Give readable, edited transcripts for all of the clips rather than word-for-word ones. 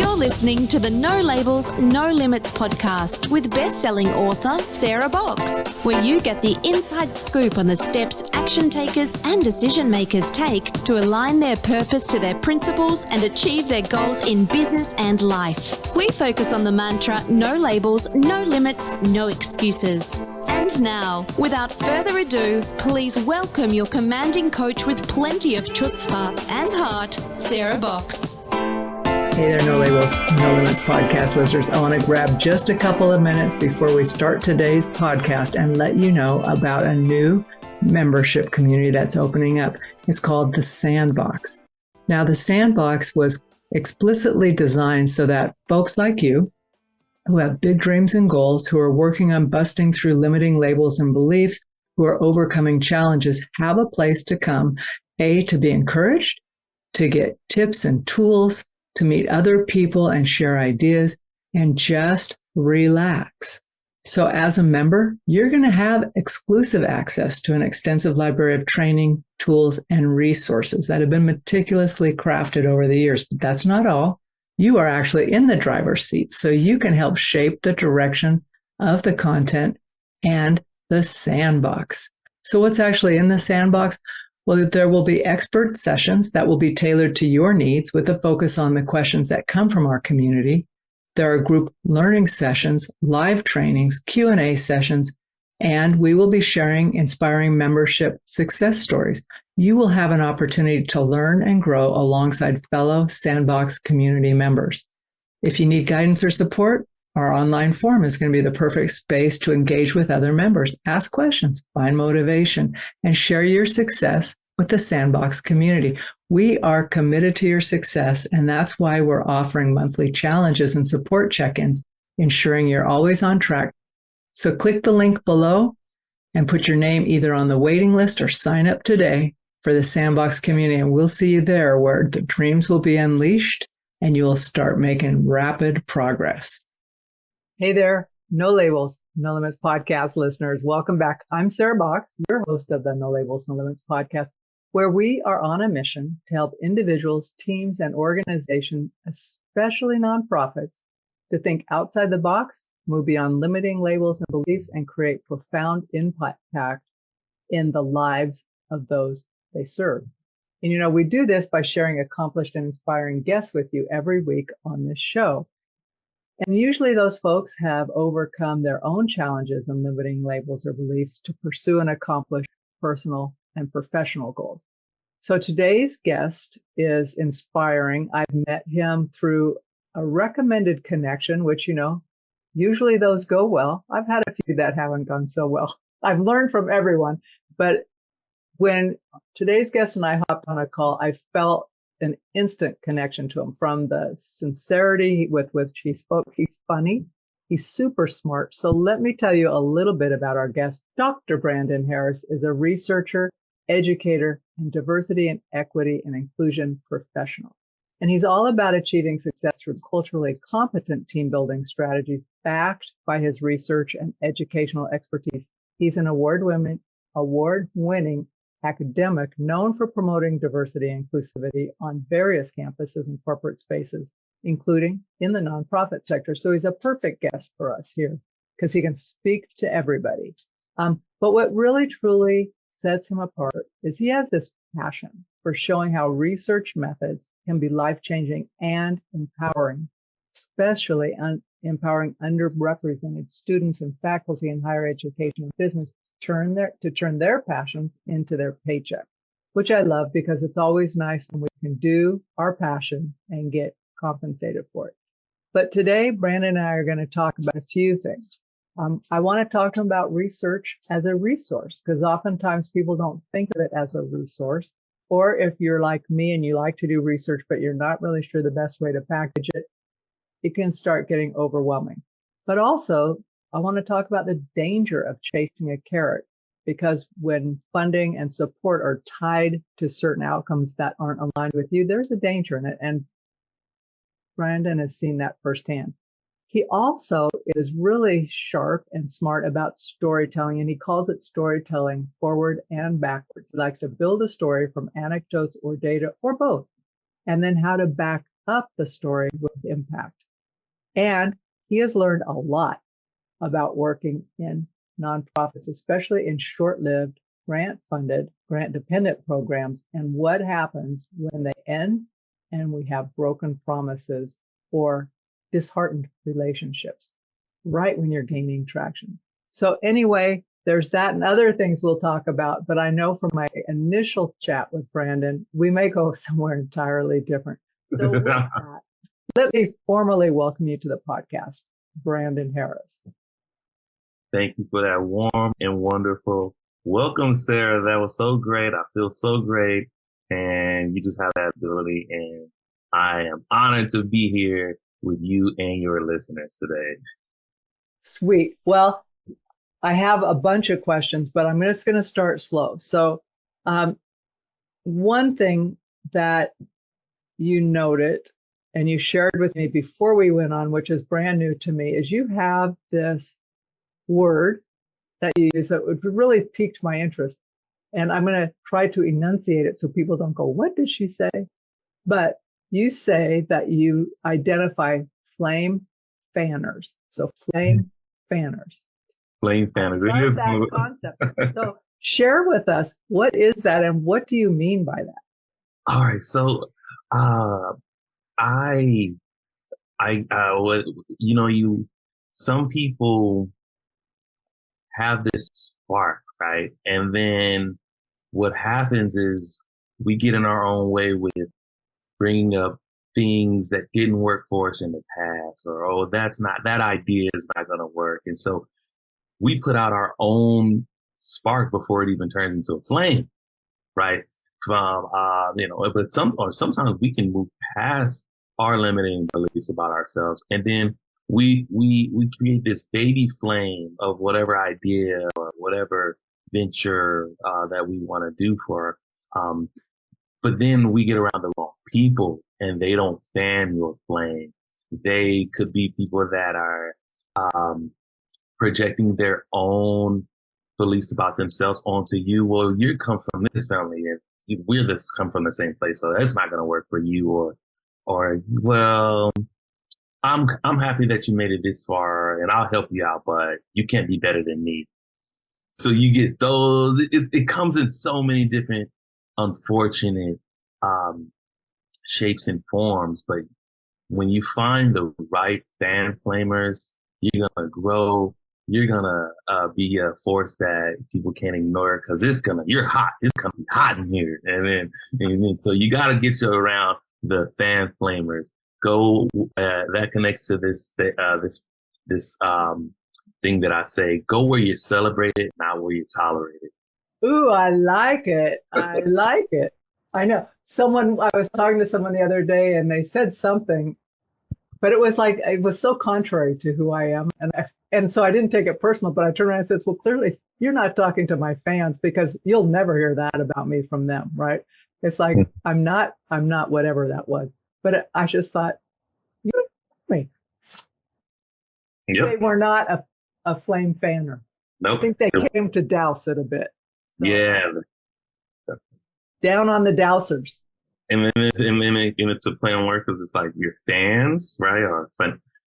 You're listening to the No Labels, No Limits podcast with best-selling author Sarah Box, where you get the inside scoop on the steps action takers and decision makers take to align their purpose to their principles and achieve their goals in business and life. We focus on the mantra, no labels, no limits, no excuses. And now, without further ado, please welcome your commanding coach with plenty of chutzpah and heart, Sarah Box. Hey there, No Labels, No Limits podcast listeners. I want to grab just a couple of minutes before we start today's podcast and let you know about a new membership community that's opening up. It's called the Sandbox. Now, the Sandbox was explicitly designed so that folks like you who have big dreams and goals, who are working on busting through limiting labels and beliefs, who are overcoming challenges, have a place to come, to be encouraged, to get tips and tools, to meet other people and share ideas, and just relax. So as a member, you're going to have exclusive access to an extensive library of training, tools, and resources that have been meticulously crafted over the years. But that's not all. You are actually in the driver's seat, so you can help shape the direction of the content and the Sandbox. So what's actually in the Sandbox? Well, there will be expert sessions that will be tailored to your needs with a focus on the questions that come from our community. There are group learning sessions, live trainings, Q&A sessions, and we will be sharing inspiring membership success stories. You will have an opportunity to learn and grow alongside fellow Sandbox community members. If you need guidance or support, our online forum is going to be the perfect space to engage with other members, ask questions, find motivation, and share your success with the Sandbox community. We are committed to your success, and that's why we're offering monthly challenges and support check-ins, ensuring you're always on track. So click the link below and put your name either on the waiting list or sign up today for the Sandbox community, and we'll see you there where the dreams will be unleashed and you will start making rapid progress. Hey there, No Labels, No Limits podcast listeners. Welcome back. I'm Sarah Box, your host of the No Labels, No Limits podcast, where we are on a mission to help individuals, teams, and organizations, especially nonprofits, to think outside the box, move beyond limiting labels and beliefs, and create profound impact in the lives of those they serve. And we do this by sharing accomplished and inspiring guests with you every week on this show. And usually those folks have overcome their own challenges and limiting labels or beliefs to pursue and accomplish personal and professional goals. So today's guest is inspiring. I've met him through a recommended connection, which, usually those go well. I've had a few that haven't gone so well. I've learned from everyone. But when today's guest and I hopped on a call, I felt an instant connection to him from the sincerity with which he spoke. He's funny. He's super smart. So let me tell you a little bit about our guest. Dr. Brandon Harris is a researcher, educator, and diversity and equity and inclusion professional. And he's all about achieving success through culturally competent team building strategies backed by his research and educational expertise. He's an award-winning academic known for promoting diversity and inclusivity on various campuses and corporate spaces, including in the nonprofit sector. So he's a perfect guest for us here because he can speak to everybody. But what really, truly sets him apart is he has this passion for showing how research methods can be life-changing and empowering, especially empowering underrepresented students and faculty in higher education and business to turn their passions into their paycheck, which I love because it's always nice when we can do our passion and get compensated for it. But today, Brandon and I are going to talk about a few things. I want to talk about research as a resource because oftentimes people don't think of it as a resource. Or if you're like me and you like to do research, but you're not really sure the best way to package it, it can start getting overwhelming. But also, I want to talk about the danger of chasing a carrot because when funding and support are tied to certain outcomes that aren't aligned with you, there's a danger in it. And Brandon has seen that firsthand. He also is really sharp and smart about storytelling, and he calls it storytelling forward and backwards. He likes to build a story from anecdotes or data or both, and then how to back up the story with impact. And he has learned a lot about working in nonprofits, especially in short-lived, grant-funded, grant-dependent programs, and what happens when they end and we have broken promises or disheartened relationships, right when you're gaining traction. So anyway, there's that and other things we'll talk about, but I know from my initial chat with Brandon, we may go somewhere entirely different. So with that, let me formally welcome you to the podcast, Brandon Harris. Thank you for that warm and wonderful welcome, Sarah. That was so great. I feel so great. And you just have that ability. And I am honored to be here with you and your listeners today. Sweet. Well, I have a bunch of questions, but I'm just going to start slow. So one thing that you noted and you shared with me before we went on, which is brand new to me, is you have this word that you use that would really piqued my interest. And I'm going to try to enunciate it so people don't go, what did she say? But you say that you identify flame fanners. So flame fanners. Flame fanners. I love that concept. So share with us, what is that and what do you mean by that? All right. So, some people have this spark, right? And then what happens is we get in our own way with bringing up things that didn't work for us in the past, or, oh, that idea is not going to work. And so we put out our own spark before it even turns into a flame, right? But sometimes we can move past our limiting beliefs about ourselves. And then we create this baby flame of whatever idea or whatever venture that we want to do for. But then we get around the wrong people and they don't fan your flame. They could be people that are projecting their own beliefs about themselves onto you. Well, you come from this family and we're come from the same place, so that's not going to work for you. Or well, I'm happy that you made it this far and I'll help you out, but you can't be better than me. So you get those, it comes in so many different unfortunate, shapes and forms. But when you find the right fan flamers, you're going to grow. You're going to, be a force that people can't ignore because you're hot. It's going to be hot in here. And then, so you got to get you around the fan flamers. Go, that connects to this thing that I say, go where you're celebrated, not where you're tolerated. Ooh, I like it. I like it. I know. I was talking to someone the other day and they said something, but it was so contrary to who I am. And so I didn't take it personal, but I turned around and said, well, clearly you're not talking to my fans because you'll never hear that about me from them, right? It's like, I'm not whatever that was. But I just thought, you know me. Yep. They were not a flame fanner. Nope. I think they came to douse it a bit. So, yeah. Down on the dousers. And then it's a play on words because it's like your fans, right? Or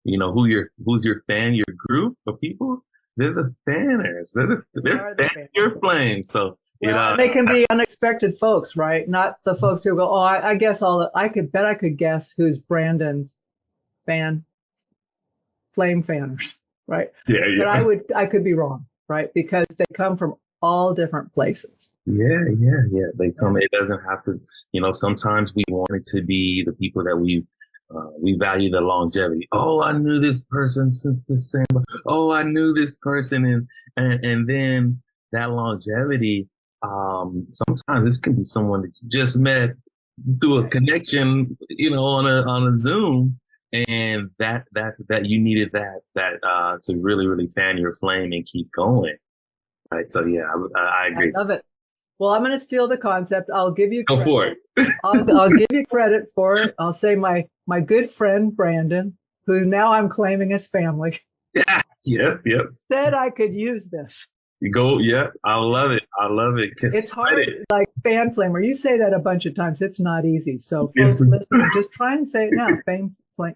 who's your fan, your group of people? They're the fanners. They're fanning your flame. So they can be unexpected folks, right? Not the folks who go, oh, I guess I could guess who's Brandon's flame fanners, right? Yeah. But I could be wrong, right? Because they come from all different places. Yeah. They come. It doesn't have to. Sometimes we want it to be the people that we value the longevity. Oh, I knew this person since December. Oh, I knew this person, and then that longevity. Sometimes this can be someone that you just met through a connection, on a Zoom, and that you needed that to really, really fan your flame and keep going. Right. So yeah, I agree. I love it. Well, I'm going to steal the concept. I'll give you credit. Go for it. I'll give you credit for it. I'll say my good friend Brandon, who now I'm claiming as family. Yeah. Yep. Said I could use this. You go, yeah, I love it. I love it. It's Spread hard, it. like fan flamer. You say that a bunch of times. It's not easy. So, It's, folks listening, just try and say it now. Fan flame.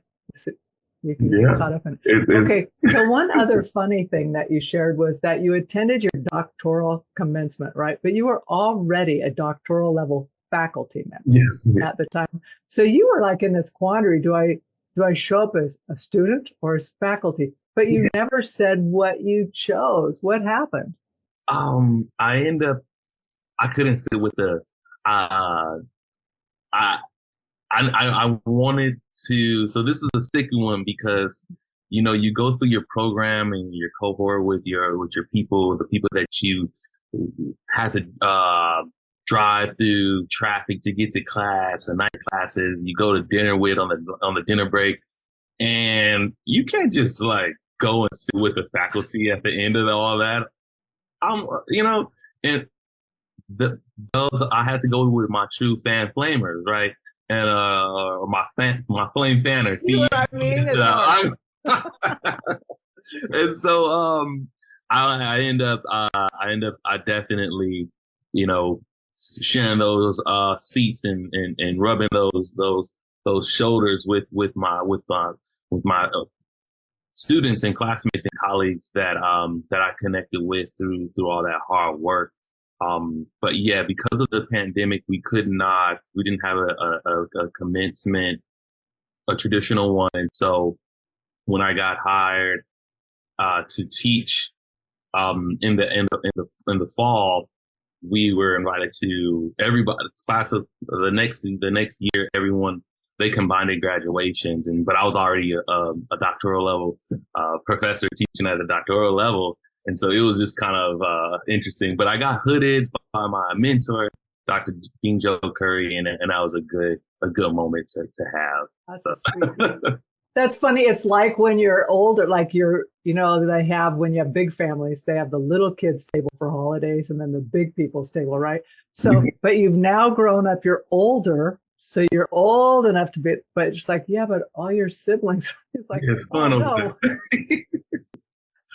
You can get yeah. caught up in it. It, Okay. So, one other funny thing that you shared was that you attended your doctoral commencement, right? But you were already a doctoral level faculty member yes. at the time. So you were like in this quandary. Do I show up as a student or as faculty? But you never said what you chose. What happened? I end up, I couldn't sit with uh, I, I wanted to, so this is a sticky one because, you know, you go through your program and your cohort with your people, the people that you had to, drive through traffic to get to class and night classes. You go to dinner with on the dinner break, and you can't just like go and sit with the faculty at the end of all that. You know, and the, those I had to go with my true fan flamers, right? And my flame fanners. You know See, what I mean? It's hard. and so I definitely, you know, sharing those seats and rubbing those shoulders with my students and classmates and colleagues that I connected with through all that hard work. But yeah, because of the pandemic, we didn't have a commencement, a traditional one. And so when I got hired, to teach, in the fall, we were invited to everybody class of the next year. Everyone, they combined their graduations, but I was already a doctoral level professor teaching at a doctoral level, and so it was just kind of interesting. But I got hooded by my mentor, Dr. Dean Joe Curry, and that was a good moment to have. That's a sweet. That's funny. It's like when you're older, like they have, when you have big families, they have the little kids table for holidays and then the big people's table, right? So, but you've now grown up, you're older, so you're old enough to be, but it's like, yeah, but all your siblings, it's like, It's fun over there.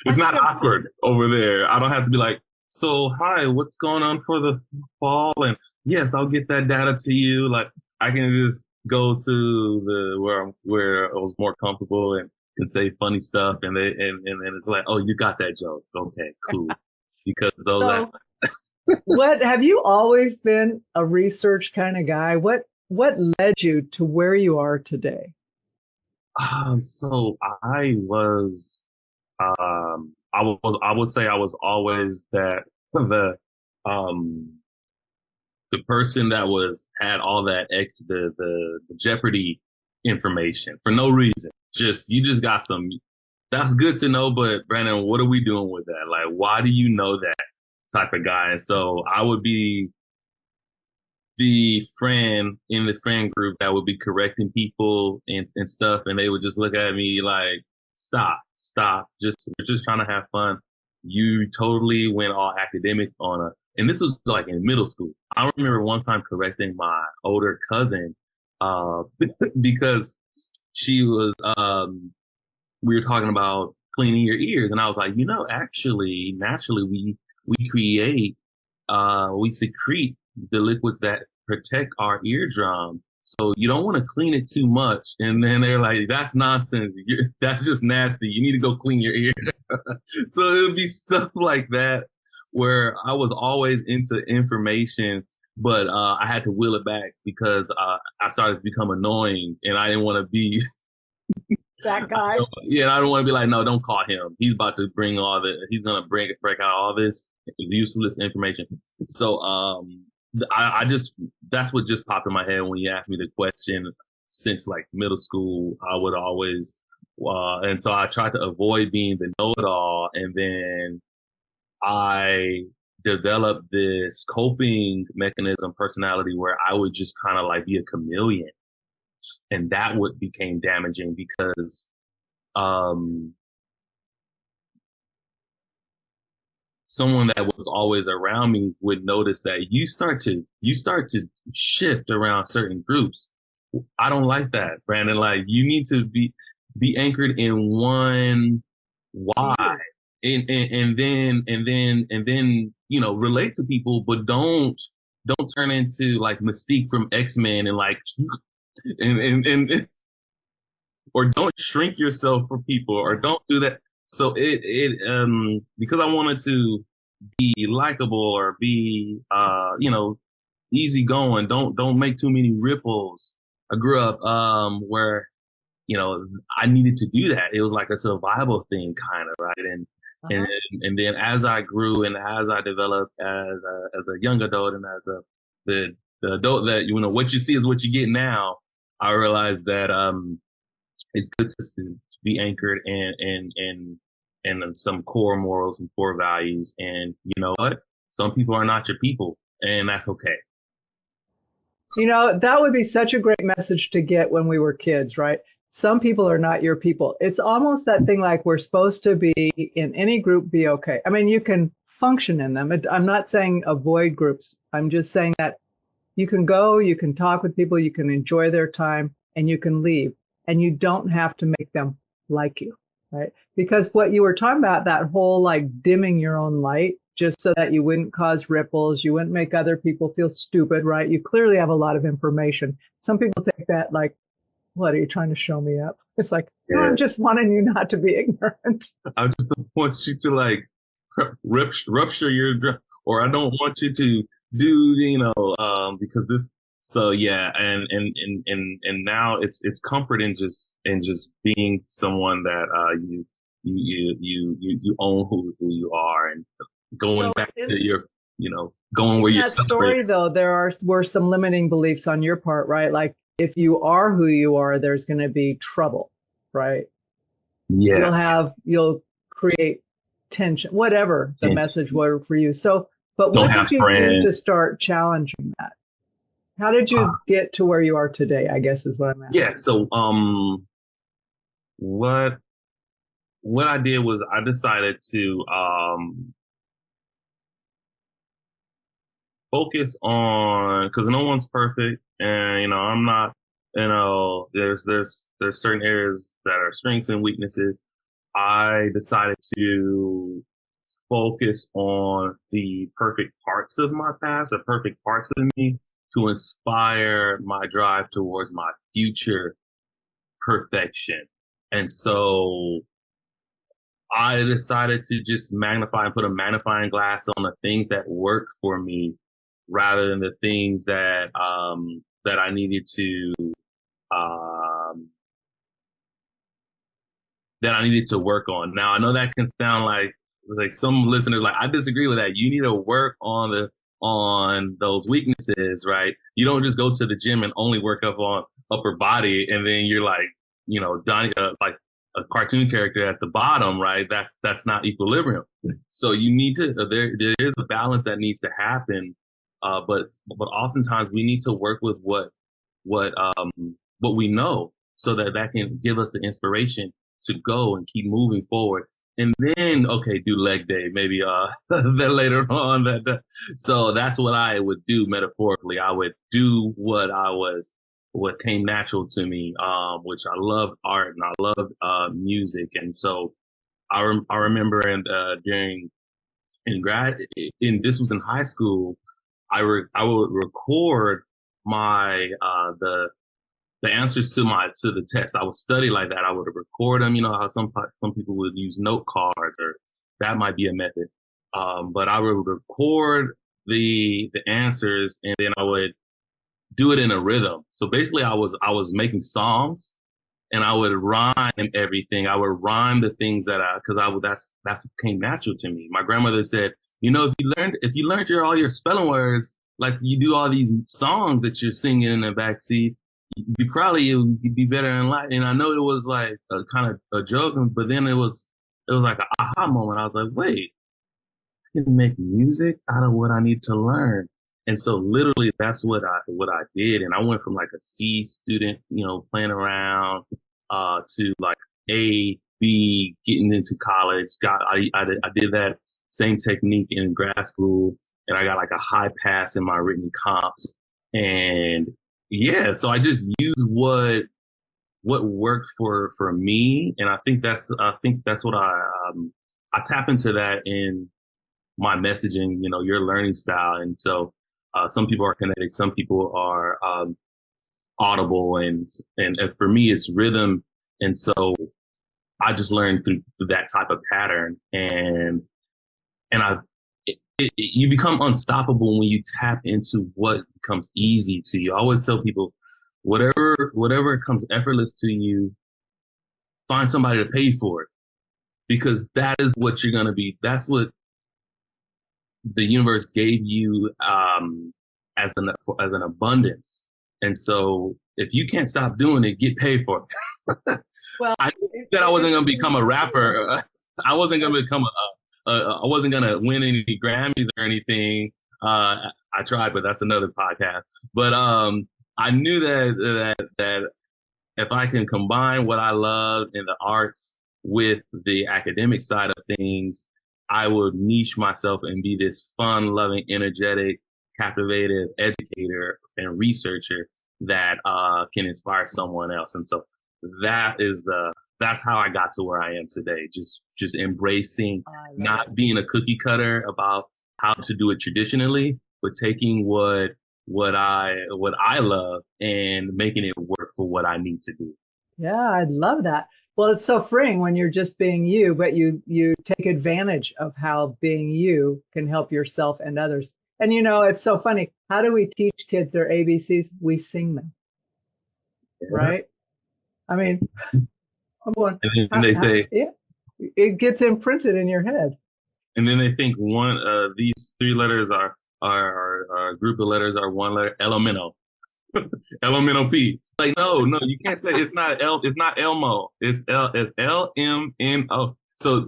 It's not awkward over there. I don't have to be like, so hi, what's going on for the fall? And yes, I'll get that data to you. Like I can just go to where I was more comfortable and can say funny stuff, and then it's like, oh, you got that joke. Okay, cool. Because those So, what have you always been a research kind of guy? What led you to where you are today? so I would say I was always that um the person that had all that the Jeopardy information for no reason. You just got some. That's good to know, but Brandon, what are we doing with that? Like, why do you know that type of guy? And so I would be the friend in the friend group that would be correcting people and stuff, and they would just look at me like, stop, we're just trying to have fun. You totally went all academic and this was like in middle school. I remember one time correcting my older cousin, uh, because she was, we were talking about cleaning your ears, and I was like, actually, naturally, we create, we secrete the liquids that protect our eardrum. So you don't want to clean it too much. And then they're like, that's nonsense. That's just nasty. You need to go clean your ear. So it would be stuff like that where I was always into information, but I had to wheel it back because I started to become annoying, and I didn't want to be That guy. Yeah, I don't want to be like, no, don't call him. He's about to he's gonna break out all this useless information. So, I just, that's what just popped in my head when you asked me the question. Since like middle school, I would always, and so I tried to avoid being the know-it-all, and then I developed this coping mechanism personality where I would just kind of like be a chameleon, and that would became damaging because um, someone that was always around me would notice that you start to shift around certain groups. I don't like that, Brandon. Like you need to be anchored in one why, and then relate to people, but don't turn into like Mystique from X-Men and like and or don't shrink yourself for people, or don't do that. So because I wanted to be likable or be easygoing, don't make too many ripples. I grew up where I needed to do that. It was like a survival thing, kind of, right? And and then as I grew and as I developed as a young adult and as the adult that what you see is what you get now, I realized that it's good to be anchored in some core morals and core values. And you know what? Some people are not your people, and that's okay. That would be such a great message to get when we were kids, right? Some people are not your people. It's almost that thing like we're supposed to be in any group, be okay. I mean, you can function in them. I'm not saying avoid groups. I'm just saying that you can go, you can talk with people, you can enjoy their time, and you can leave. And you don't have to make them like you, right? Because what you were talking about, that whole like dimming your own light, just so that you wouldn't cause ripples, you wouldn't make other people feel stupid, right? You clearly have a lot of information. Some people take that like, what, are you trying to show me up? It's like, no, I'm just wanting you not to be ignorant. I just don't want you to like rupture your, or I don't want you to do, because this. So yeah, and now it's comfort in just being someone that you own who you are, and going back to your going where you're that story though, were some limiting beliefs on your part, right? Like if you are who you are, there's going to be trouble, right? Yeah, you'll create tension, whatever the message were for you. So, but what did you do to start challenging that? How did you get to where you are today, I guess is what I'm asking. Yeah, so what I did was I decided to focus on, because no one's perfect, and I'm not, there's certain areas that are strengths and weaknesses. I decided to focus on the perfect parts of my past, or perfect parts of me, to inspire my drive towards my future perfection. And so I decided to just magnify and put a magnifying glass on the things that worked for me, rather than the things that that I needed to um, work on. Now I know that can sound like some listeners like, I disagree with that. You need to work on those weaknesses, right? You don't just go to the gym and only work up on upper body, and then you're like, Donnie, like a cartoon character at the bottom, right? That's not equilibrium. So you need to, there is a balance that needs to happen. But oftentimes we need to work with what we know, so that can give us the inspiration to go and keep moving forward. And then, okay, do leg day, maybe, then later on so that's what I would do metaphorically. I would do what came natural to me, which I love art and I love, music. And so I remember this was in high school, I would record my, the answers to the test. I would study like that. I would record them. You know how some people would use note cards, or that might be a method. But I would record the answers, and then I would do it in a rhythm. So basically I was making songs, and I would rhyme everything. I would rhyme the things that's what came natural to me. My grandmother said, if you learned all your spelling words, like you do all these songs that you're singing in the backseat, you'd be better in life. And I know it was like a kind of a joke, but then it was like an aha moment. I was like, wait, I can make music out of what I need to learn. And so literally that's what I did. And I went from like a C student, playing around, to like A, B, getting into college. I did that same technique in grad school, and I got like a high pass in my written comps. And yeah, so I just used what worked for me. And I think that's what I tap into that in my messaging, your learning style. And so, some people are kinetic, some people are, audible, and for me, it's rhythm. And so I just learned through that type of pattern, and you become unstoppable when you tap into what comes easy to you. I always tell people, whatever comes effortless to you, find somebody to pay for it, because that is what you're going to be. That's what the universe gave you, as an abundance. And so if you can't stop doing it, get paid for it. Well, I knew that I wasn't going to become a rapper. I wasn't going to become I wasn't going to win any Grammys or anything. I tried, but that's another podcast. But, I knew that if I can combine what I love in the arts with the academic side of things, I would niche myself and be this fun, loving, energetic, captivated educator and researcher that can inspire someone else. And so that's how I got to where I am today. Just embracing not being a cookie cutter about how to do it traditionally, but taking what I love and making it work for what I need to do. Yeah, I love that. Well, it's so freeing when you're just being you, but you take advantage of how being you can help yourself and others. And it's so funny. How do we teach kids their ABCs? We sing them, right? I mean, I'm going, and they say, yeah, it gets imprinted in your head. And then they think these three letters are a group of letters are one letter, elemental. Elemental P. Like, no, you can't say it's not Elmo. It's LMNO. So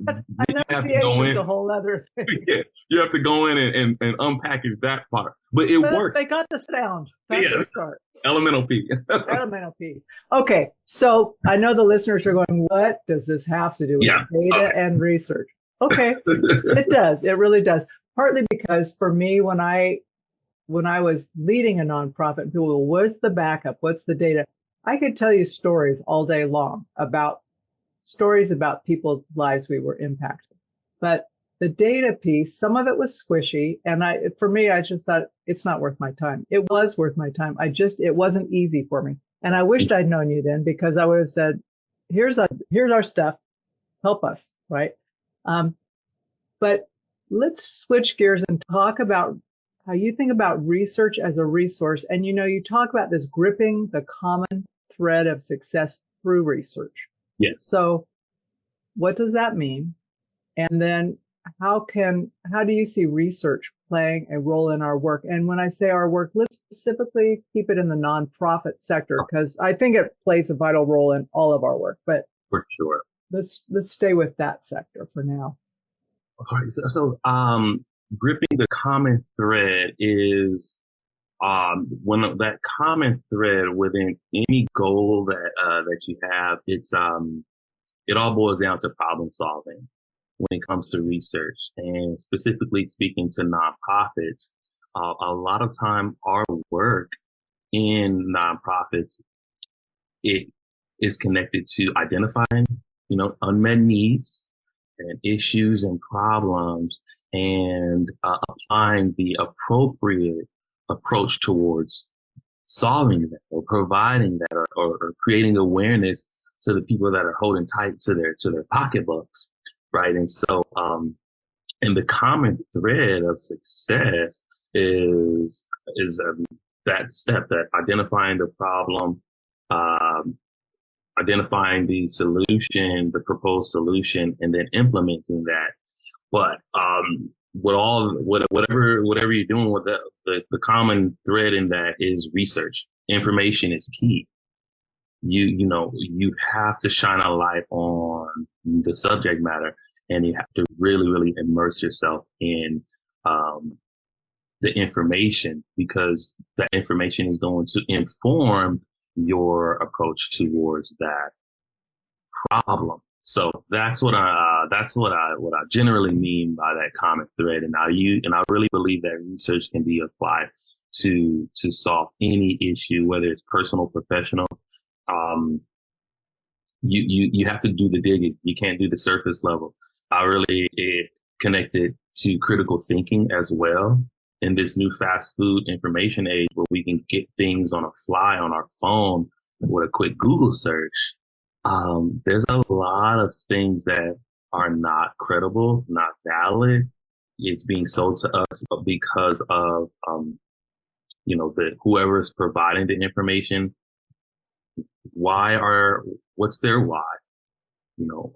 you have to go in. A whole other thing. Yeah, you have to go in and unpackage that part. But it works. They got the sound. That's the start. Elemental P. Elemental P. Okay, so I know the listeners are going, what does this have to do with data and research? Okay, it does. It really does. Partly because for me, when I was leading a nonprofit, people go, what's the backup? What's the data? I could tell you stories all day long about people's lives we were impacted. But the data piece, some of it was squishy. And for me, I just thought it's not worth my time. It was worth my time. It wasn't easy for me. And I wished I'd known you then, because I would have said, here's our stuff. Help us, right? But let's switch gears and talk about how you think about research as a resource. And you talk about this gripping the common thread of success through research. Yes. So what does that mean? And then how do you see research playing a role in our work? And when I say our work, let's specifically keep it in the nonprofit sector, because I think it plays a vital role in all of our work. But for sure, let's stay with that sector for now. All right. So gripping the common thread is when that common thread within any goal that you have, it all boils down to problem solving when it comes to research, and specifically speaking to nonprofits. A lot of time our work in nonprofits, it is connected to identifying, unmet needs and issues and problems, and applying the appropriate approach towards solving that, or providing that, or creating awareness to the people that are holding tight to their pocketbooks, right? And so, and the common thread of success is that step, that identifying the problem, identifying the solution, the proposed solution, and then implementing that. But whatever you're doing with the common thread in that is research. Information is key. You have to shine a light on the subject matter, and you have to really, really immerse yourself in the information, because that information is going to inform your approach towards that problem. So that's what I generally mean by that common thread. And I really believe that research can be applied to solve any issue, whether it's personal, professional. You have to do the digging. You can't do the surface level. I really connected to critical thinking as well in this new fast food information age where we can get things on a fly on our phone with a quick Google search. There's a lot of things that are not credible, not valid. It's being sold to us because of, the whoever's providing the information. What's their why? You know,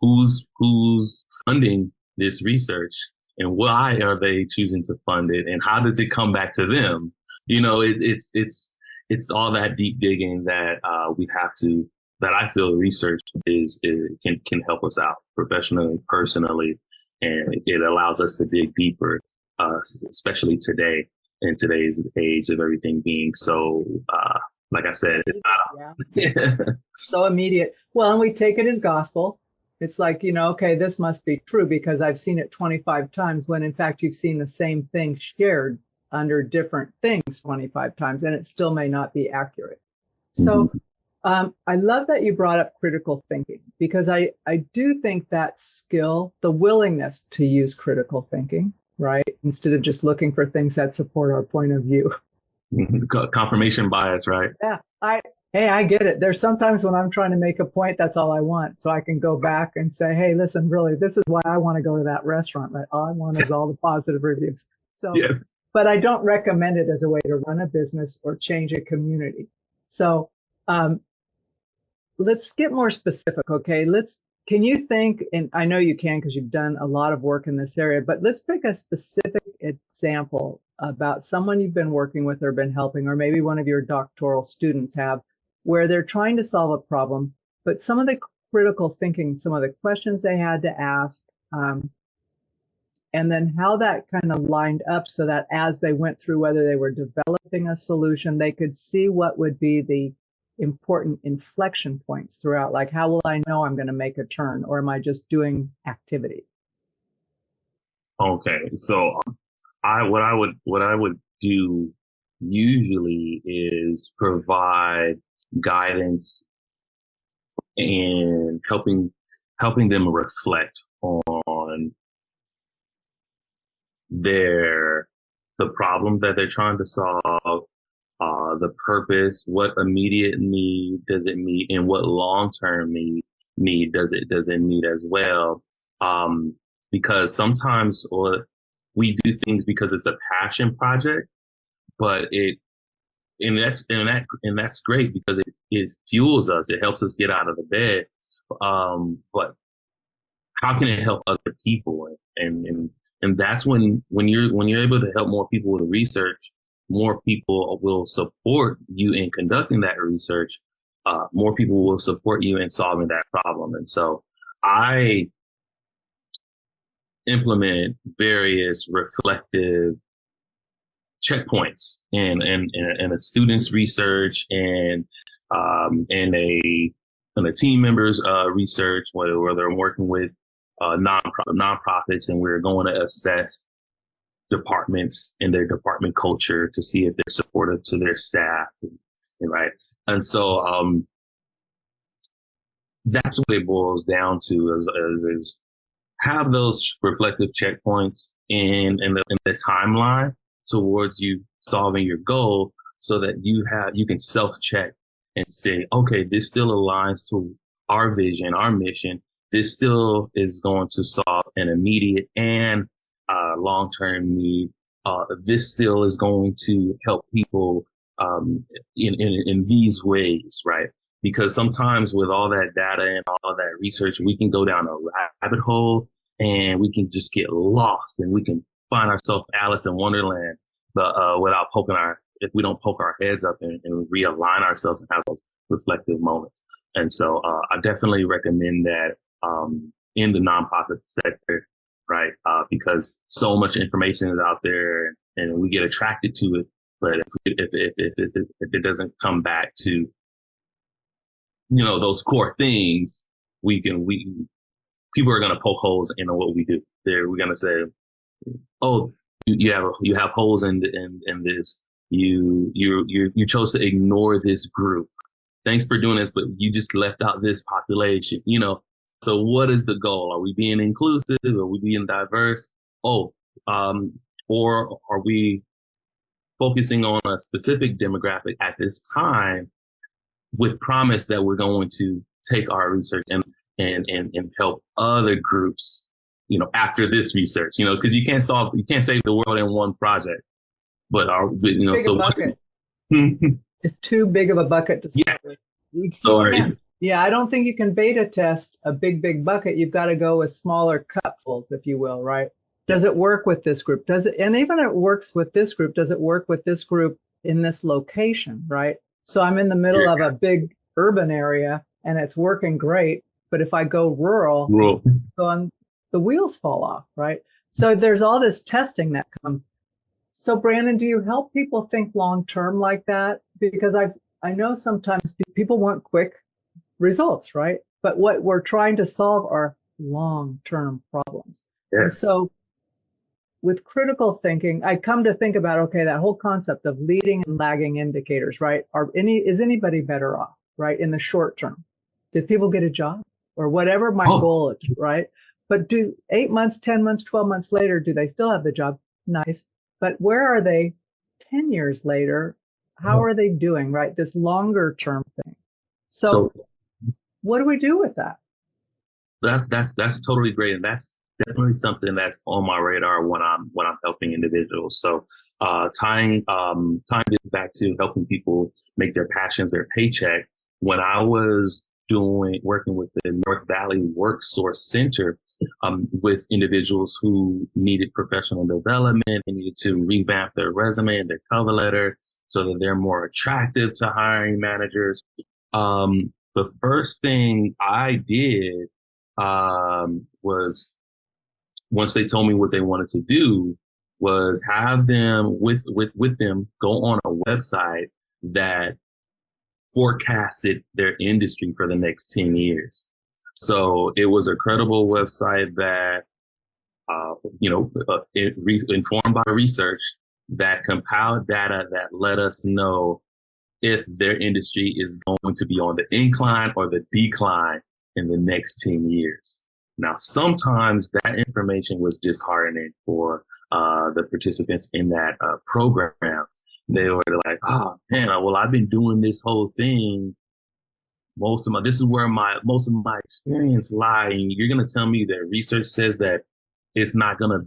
who's funding this research and why are they choosing to fund it and how does it come back to them? It's all that deep digging that we have to that I feel research can help us out professionally, personally, and it allows us to dig deeper, especially today in today's age of everything being so like I said, it's not so immediate. Well, and we take it as gospel. It's like, okay, this must be true because I've seen it 25 times when in fact you've seen the same thing shared under different things 25 times and it still may not be accurate. So I love that you brought up critical thinking because I do think that skill, the willingness to use critical thinking, right? Instead of just looking for things that support our point of view. Confirmation bias, right? Yeah, I get it. There's sometimes when I'm trying to make a point, that's all I want. So I can go back and say, hey, listen, really, this is why I want to go to that restaurant, right? All I want is all the positive reviews. So, yes. But I don't recommend it as a way to run a business or change a community. So let's get more specific, okay? Can you think, and I know you can because you've done a lot of work in this area, but let's pick a specific example about someone you've been working with or been helping, or maybe one of your doctoral students have, where they're trying to solve a problem, but some of the critical thinking, some of the questions they had to ask, and then how that kind of lined up so that as they went through, whether they were developing a solution, they could see what would be the important inflection points throughout. Like, how will I know I'm going to make a turn, or am I just doing activity? Okay, so what I would do usually is provide guidance and helping them reflect on the problem that they're trying to solve, the purpose, what immediate need does it meet, and what long-term need does it meet as well. Because sometimes we do things because it's a passion project, but that's great because it fuels us. It helps us get out of the bed. But how can it help other people? And that's when you're able to help more people with research, more people will support you in conducting that research. More people will support you in solving that problem. And so I implement various reflective checkpoints in a student's research and a team member's research, whether I'm working with nonprofits and we're going to assess departments and their department culture to see if they're supportive to their staff, right? And so that's what it boils down to is have those reflective checkpoints in the timeline towards you solving your goal so that you can self-check and say, okay, this still aligns to our vision, our mission. This still is going to solve an immediate and long-term need. This still is going to help people in these ways, right? Because sometimes with all that data and all that research, we can go down a rabbit hole and we can just get lost and we can find ourselves Alice in Wonderland, but if we don't poke our heads up and realign ourselves and have those reflective moments. And so I definitely recommend that in the nonprofit sector, right? Because so much information is out there and we get attracted to it. But if it doesn't come back to, those core things, people are going to poke holes in what we do. We're going to say, oh, you have holes in this. You chose to ignore this group. Thanks for doing this, but you just left out this population. So what is the goal? Are we being inclusive? Are we being diverse? Oh, or are we focusing on a specific demographic at this time with promise that we're going to take our research and help other groups, after this research, because you can't save the world in one project, but Big a bucket. It's too big of a bucket to start with. Yeah, I don't think you can beta test a big bucket. You've got to go with smaller cupfuls, if you will, right? Does it work with this group? And even if it works with this group, does it work with this group in this location, right? So I'm in the middle of a big urban area and it's working great. But if I go rural, the wheels fall off, right? So there's all this testing that comes. So Brandon, do you help people think long term like that? Because I know sometimes people want quick results, right? But what we're trying to solve are long term problems. Yes. And so with critical thinking, I come to think about, okay, that whole concept of leading and lagging indicators, right? Is anybody better off, right? In the short term, did people get a job or whatever my goal is, right? But do 8 months, 10 months, 12 months later, do they still have the job? Nice. But where are they 10 years later? How are they doing, right? This longer term thing. So what do we do with that? That's totally great. And that's definitely something that's on my radar when I'm helping individuals. So, tying this back to helping people make their passions their paycheck. When I was working with the North Valley Work Source Center, with individuals who needed professional development and needed to revamp their resume and their cover letter so that they're more attractive to hiring managers. The first thing I did, was, once they told me what they wanted to do, was have them with them go on a website that forecasted their industry for the next 10 years. So it was a credible website that, informed by research that compiled data that let us know if their industry is going to be on the incline or the decline in the next 10 years. Now, sometimes that information was disheartening for the participants in that program. They were like, oh, man, well, I've been doing this whole thing. This is where most of my experience lie. And you're going to tell me that research says that it's not going to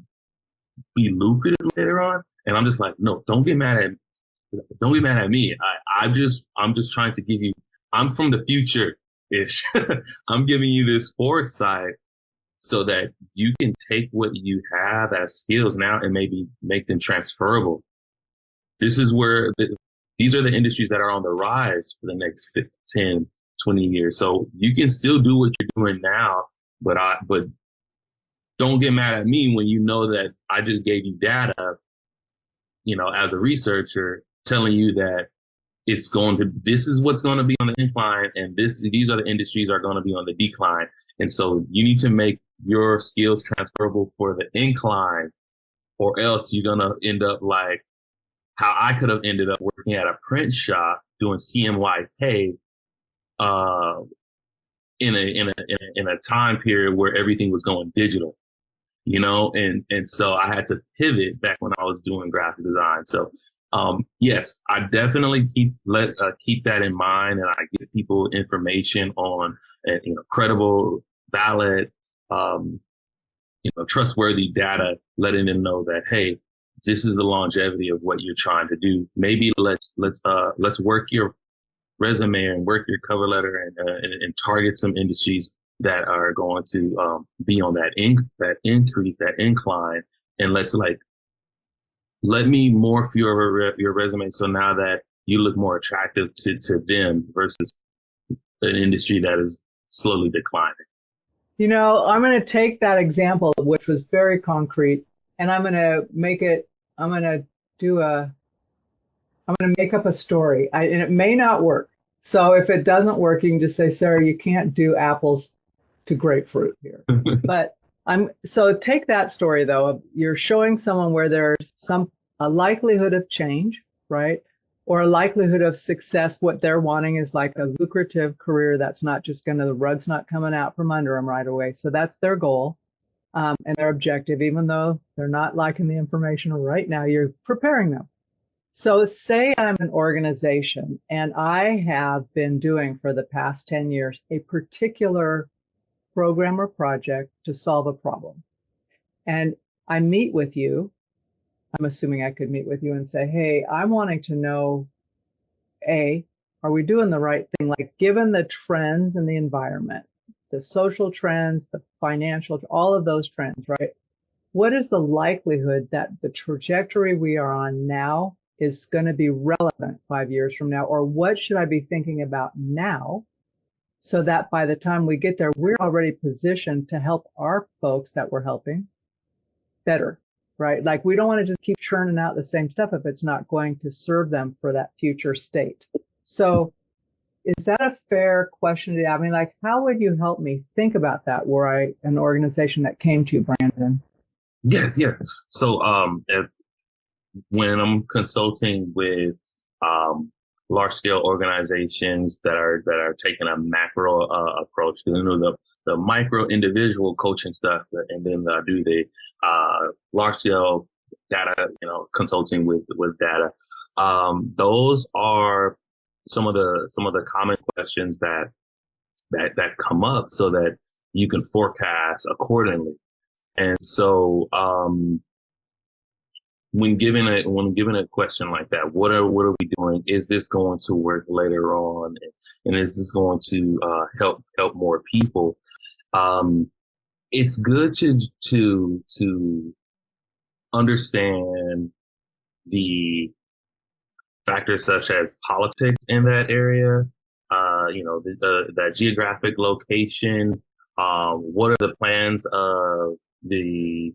be lucrative later on. And I'm just like, no, don't get mad at me. I'm just trying to give you, I'm from the future-ish. I'm giving you this foresight so that you can take what you have as skills now and maybe make them transferable. This is where these are the industries that are on the rise for the next 10, 20 years. So you can still do what you're doing now, but don't get mad at me when you know that I just gave you data, as a researcher, telling you that this is what's going to be on the incline, and these are the industries are going to be on the decline. And so you need to make your skills transferable for the incline, or else you're going to end up like how I could have ended up working at a print shop doing CMY pay, in a time period where everything was going digital, and so I had to pivot back when I was doing graphic design. So, yes, I definitely keep that in mind, and I give people information on, credible, valid, trustworthy data, letting them know that, hey, this is the longevity of what you're trying to do. Maybe let's work your resume and work your cover letter and target some industries that are going to be on that incline, and let me morph your resume so now that you look more attractive to them versus an industry that is slowly declining. I'm going to take that example, which was very concrete, and I'm going to make up a story, and it may not work. So if it doesn't work, you can just say, Sarah, you can't do apples to grapefruit here. But so take that story though. You're showing someone where there's a likelihood of change, right? or a likelihood of success. What they're wanting is like a lucrative career that's not just the rug's not coming out from under them right away. So that's their goal, and their objective, even though they're not liking the information right now, you're preparing them. So say I'm an organization and I have been doing for the past 10 years a particular program or project to solve a problem. And I meet with you. I'm assuming I could meet with you and say, hey, I'm wanting to know, are we doing the right thing? Like, given the trends in the environment, the social trends, the financial, all of those trends, right? What is the likelihood that the trajectory we are on now is going to be relevant 5 years from now? Or what should I be thinking about now so that by the time we get there, we're already positioned to help our folks that we're helping better, right? Like, we don't want to just keep churning out the same stuff if it's not going to serve them for that future state. So is that a fair question to have? I mean, like, how would you help me think about that were I an organization that came to you, Brandon? Yes, yes. So, when I'm consulting with large scale organizations that are taking a macro approach, the micro individual coaching stuff, and then I do the large scale data, consulting with data. Those are some of the common questions that come up so that you can forecast accordingly. And so, when given a question like that, what are we doing? Is this going to work later on? And is this going to, help more people? It's good to understand the factors such as politics in that area, that geographic location. What are the plans of the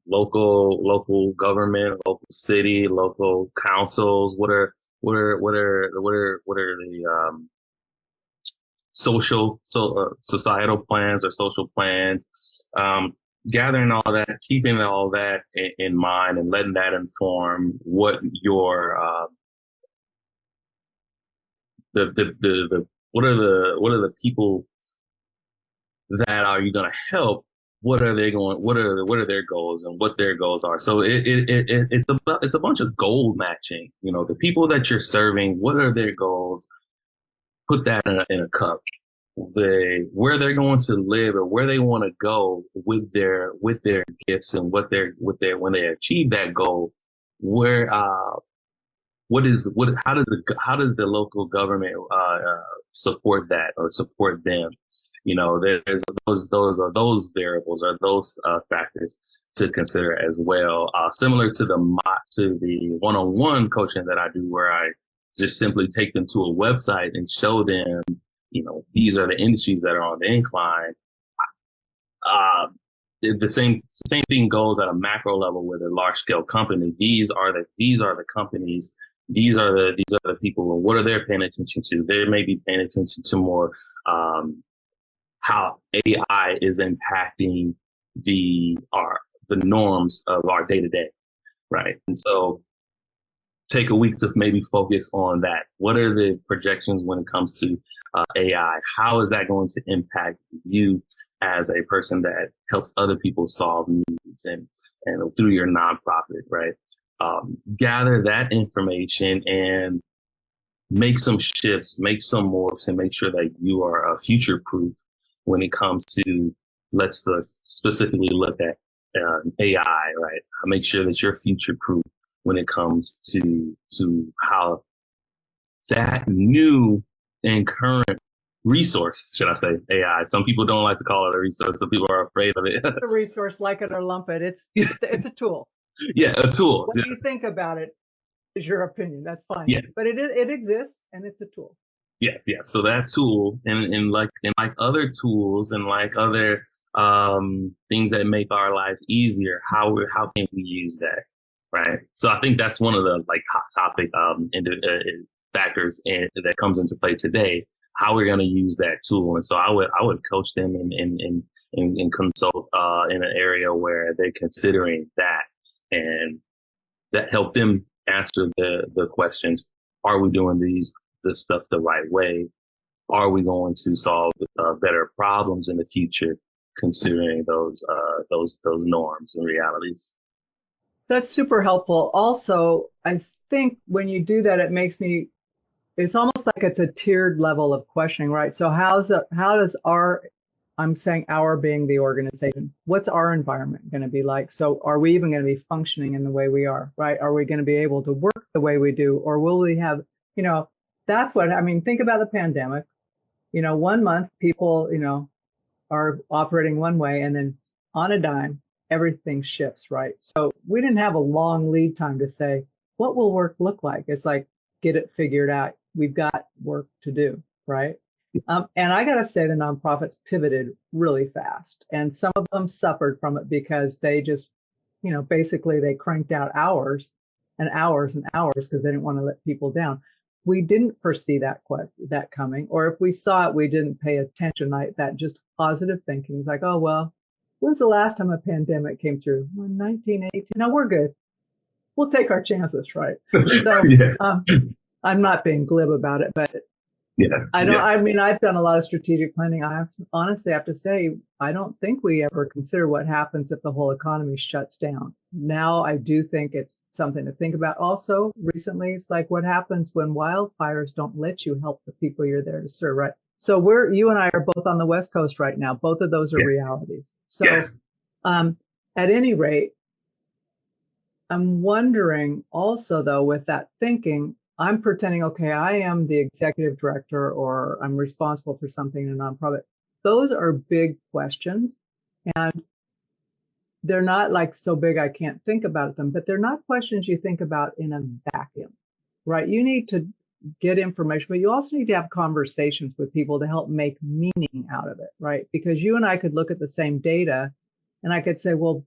local government, local city, local councils? What are the societal plans or social plans? Gathering all that, keeping all that in mind, and letting that inform what your what are the people that are you going to help? What are they going? What are their goals and what their goals are? So it's a bunch of goal matching. The people that you're serving, what are their goals? Put that in a cup. Where they're going to live or where they want to go with their gifts, and when they achieve that goal, how does the local government support that or support them? There's those variables or those factors to consider as well. Similar to the one-on-one coaching that I do, where I just simply take them to a website and show them, these are the industries that are on the incline. The same thing goes at a macro level with a large scale company. These are the companies. These are the people. And what are they paying attention to? They may be paying attention to more how AI is impacting the norms of our day to day, right? And so take a week to maybe focus on that. What are the projections when it comes to AI? How is that going to impact you as a person that helps other people solve needs and through your nonprofit, right? Gather that information and make some shifts, make some morphs, and make sure that you are future proof when it comes to, let's specifically look at AI, right? Make sure that you're future proof when it comes to how that new and current resource, should I say, AI. Some people don't like to call it a resource. Some people are afraid of it. It's a resource, like it or lump it. It's a tool. Yeah, a tool. What you think about it is your opinion. That's fine. Yes. But it exists, and it's a tool. Yes, yes. So that tool, and like other tools, and like other things that make our lives easier, how can we use that, right? So I think that's one of the hot topic factors that comes into play today. How we're going to use that tool, and so I would coach them and consult in an area where they're considering that, and that help them answer the questions. Are we doing this stuff the right way? Are we going to solve better problems in the future, considering those norms and realities? That's super helpful. Also, I think when you do that, it's almost like it's a tiered level of questioning, right? So how does I'm saying our being the organization, what's our environment going to be like? So are we even going to be functioning in the way we are, right? Are we going to be able to work the way we do? Or will we have, that's what, I mean, think about the pandemic. 1 month people, are operating one way, and then on a dime, everything shifts, right? So we didn't have a long lead time to say, what will work look like? It's like, get it figured out. We've got work to do, right? And I got to say, the nonprofits pivoted really fast, and some of them suffered from it because they just, basically they cranked out hours and hours and hours because they didn't want to let people down. We didn't foresee that coming, or if we saw it, we didn't pay attention. That just positive thinking is like, oh well, when's the last time a pandemic came through? Well, 1918. No, we're good. We'll take our chances, right? So Yeah. I'm not being glib about it, but Yeah. I don't. I mean, I've done a lot of strategic planning. Honestly have to say, I don't think we ever consider what happens if the whole economy shuts down. Now, I do think it's something to think about. Also, recently, it's like what happens when wildfires don't let you help the people you're there to serve, right? So you and I are both on the West Coast right now. Both of those are realities. So, Yes. At any rate, I'm wondering also, though, with that thinking, I'm pretending, okay, I am the executive director or I'm responsible for something in a nonprofit. Those are big questions, and they're not like so big I can't think about them, but they're not questions you think about in a vacuum, right? You need to get information, but you also need to have conversations with people to help make meaning out of it, right? Because you and I could look at the same data and I could say, well,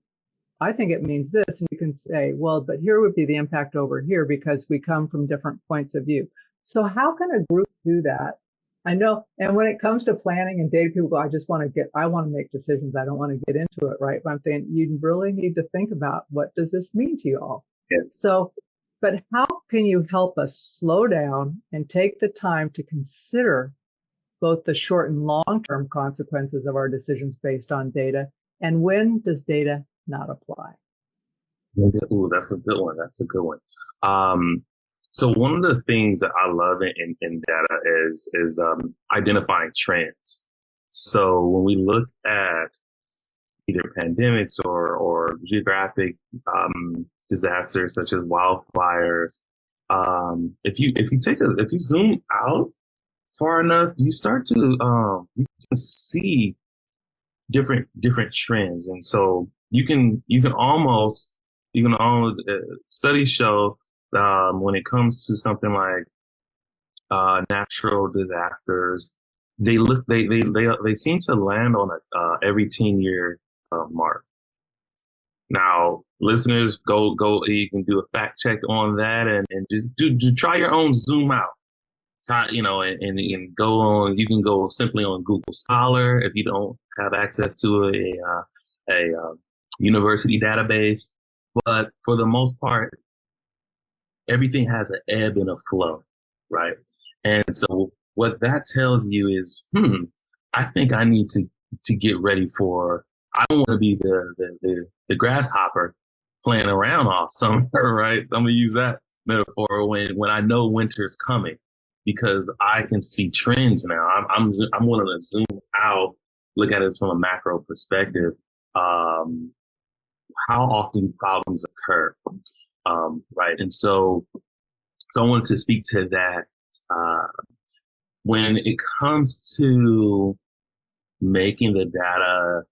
I think it means this. And you can say, well, but here would be the impact over here because we come from different points of view. So how can a group do that? I know. And when it comes to planning and data, people go, I want to make decisions. I don't want to get into it, right? But I'm saying you really need to think about, what does this mean to you all? Yeah. So, but how can you help us slow down and take the time to consider both the short and long-term consequences of our decisions based on data? And when does data not apply? Ooh, that's a good one. That's a good one. So one of the things that I love in data is identifying trends. So when we look at either pandemics or geographic disasters such as wildfires, if you zoom out far enough, you start to you can see different trends, and so you can almost studies show when it comes to something like natural disasters, they seem to land on a every 10-year mark. Now, listeners, go. You can do a fact check on that, and just try your own zoom out. And go on. You can go simply on Google Scholar if you don't have access to a university database. But for the most part, everything has an ebb and a flow, right? And so what that tells you is, I think I need to get ready for. I don't want to be the grasshopper playing around all summer, right? I'm gonna use that metaphor when I know winter's coming, because I can see trends now. I'm willing to zoom out, look at it from a macro perspective. How often do problems occur, right? And so I wanted to speak to that. When it comes to making the data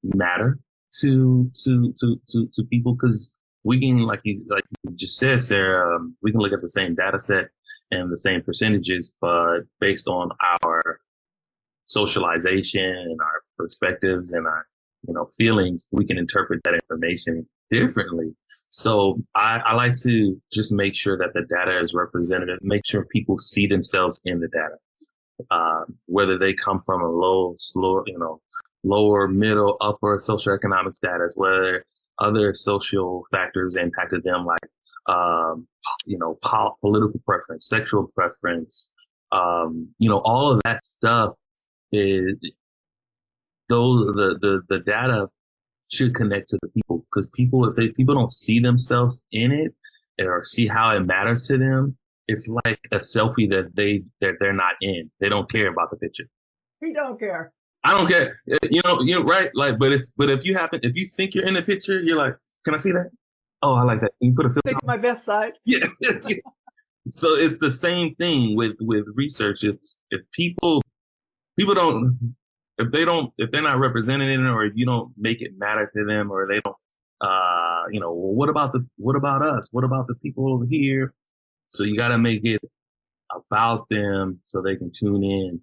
matter to people, because we can, like you just said, Sarah, we can look at the same data set and the same percentages, but based on our socialization and our perspectives and our feelings, we can interpret that information differently. So I like to just make sure that the data is representative, make sure people see themselves in the data, whether they come from a lower, middle, upper socioeconomic status, whether other social factors impacted them, like, political preference, sexual preference, all of that stuff is the data should connect to the people, because people don't see themselves in it or see how it matters to them, it's like a selfie that they're not in. They don't care about the picture. We don't care. I don't care. Right? Like, but if you think you're in the picture, you're like, can I see that? Oh, I like that. Can you put a filter Pick on? my best side. Yeah. So it's the same thing with research. If people don't, if they're not represented in it, or if you don't make it matter to them, or they don't, well, what about us? What about the people over here? So you got to make it about them so they can tune in.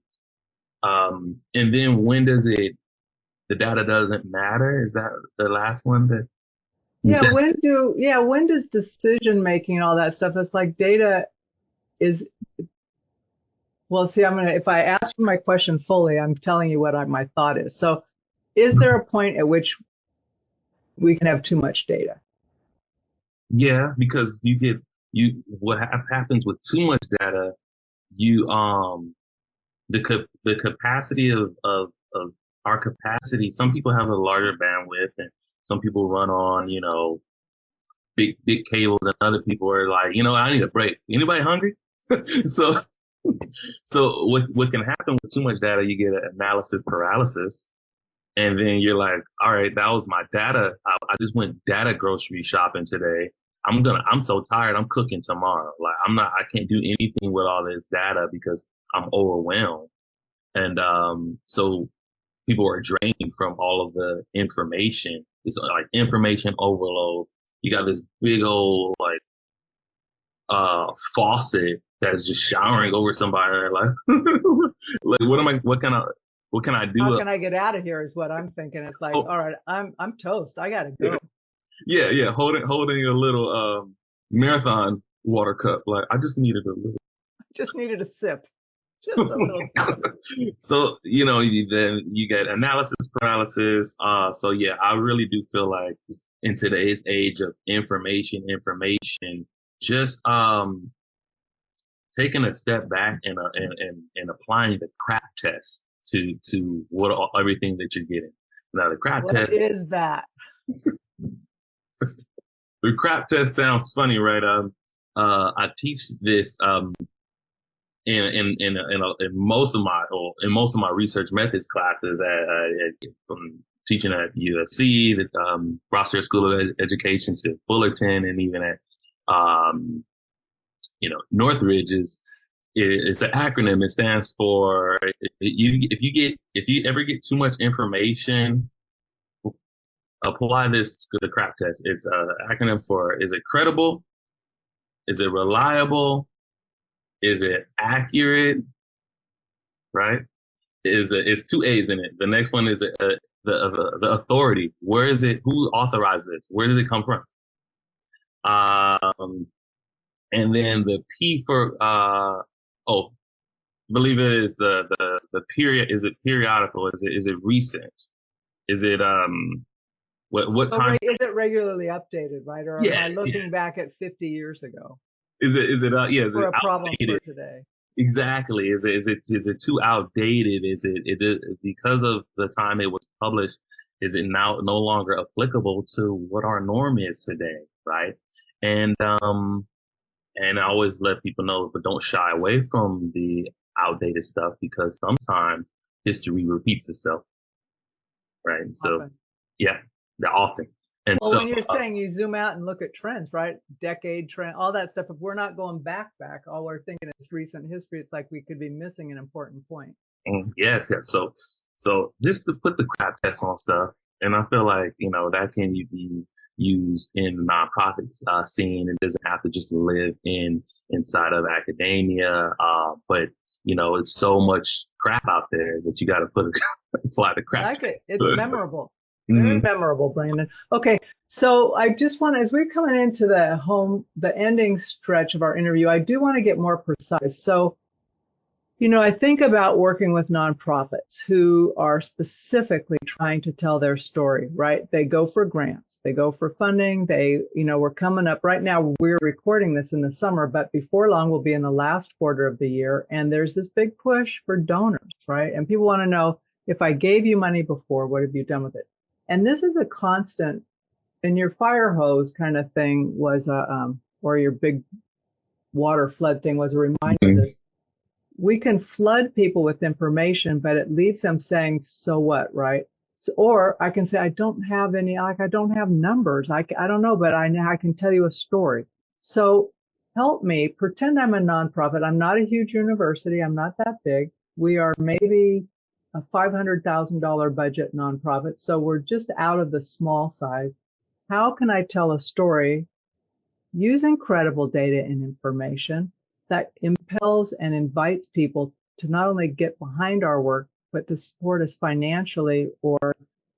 And then when does the data doesn't matter? Is that the last one that you said? When does decision making and all that stuff, that's like data is, well, see, if I ask for my question fully, I'm telling you what my thought is. So is there a point at which we can have too much data? Yeah, because what happens with too much data, the capacity of our capacity, some people have a larger bandwidth, and some people run on, big cables, and other people are like, I need a break. Anybody hungry? So what can happen with too much data, you get an analysis paralysis, and then you're like, all right, that was my data. I just went data grocery shopping today. I'm so tired. I'm cooking tomorrow. Like, I can't do anything with all this data because I'm overwhelmed. And, so people are drained from all of the information. It's like information overload. You got this big old, like, faucet that's just showering over somebody. Like, what can I do? How can I get out of here is what I'm thinking. It's like, all right, I'm toast. I gotta go. Yeah. Holding a little, marathon water cup. Like, I just needed a sip. Just a little sip. So, then you get analysis paralysis. So yeah, I really do feel like in today's age of information, just, taking a step back and applying the crap test to everything that you're getting. Now, the crap test. What is that? The crap test sounds funny, right? I teach this in most of my research methods classes from teaching at USC, the Rossiter School of Education, to Fullerton, and even at Northridge. It's an acronym. It stands for, if you ever get too much information, apply this to the crap test. It's an acronym for, is it credible? Is it reliable? Is it accurate? Right? It's two A's in it. The next one is the authority. Where is it? Who authorized this? Where does it come from? And then the P for believe it is the period. Is it periodical? Is it recent? Is it what time? Is it regularly updated, right? Or am I looking back at 50 years ago? Is it is for it a problem outdated? for today? Exactly. Is it too outdated? Is it because of the time it was published? Is it now no longer applicable to what our norm is today? Right. And I always let people know, but don't shy away from the outdated stuff, because sometimes history repeats itself. Right. So, Often. Yeah, often. And well, so, when you're saying you zoom out and look at trends, right? Decade trend, all that stuff. If we're not going back, all we're thinking is recent history. It's like we could be missing an important point. Yes. So just to put the crap test on stuff, and I feel like, that can be used in nonprofit scene. It doesn't have to just live inside of academia. But it's so much crap out there that you got to apply the crap. I like test. it. It's memorable. Very memorable, Brandon. Okay, so I just want to, as we're coming into the ending stretch of our interview, I do want to get more precise. So I think about working with nonprofits who are specifically trying to tell their story, right? They go for grants, they go for funding. We're coming up right now. We're recording this in the summer, but before long, we'll be in the last quarter of the year. And there's this big push for donors, right? And people want to know, if I gave you money before, what have you done with it? And this is a constant, and your fire hose kind of thing was or your big water flood thing was a reminder of this. We can flood people with information, but it leaves them saying, so what, right? So, or I can say, I don't have any, like, I don't have numbers. I don't know, but I can tell you a story. So help me pretend I'm a nonprofit. I'm not a huge university. I'm not that big. We are maybe a $500,000 budget nonprofit. So we're just out of the small size. How can I tell a story using credible data and information that impels and invites people to not only get behind our work, but to support us financially or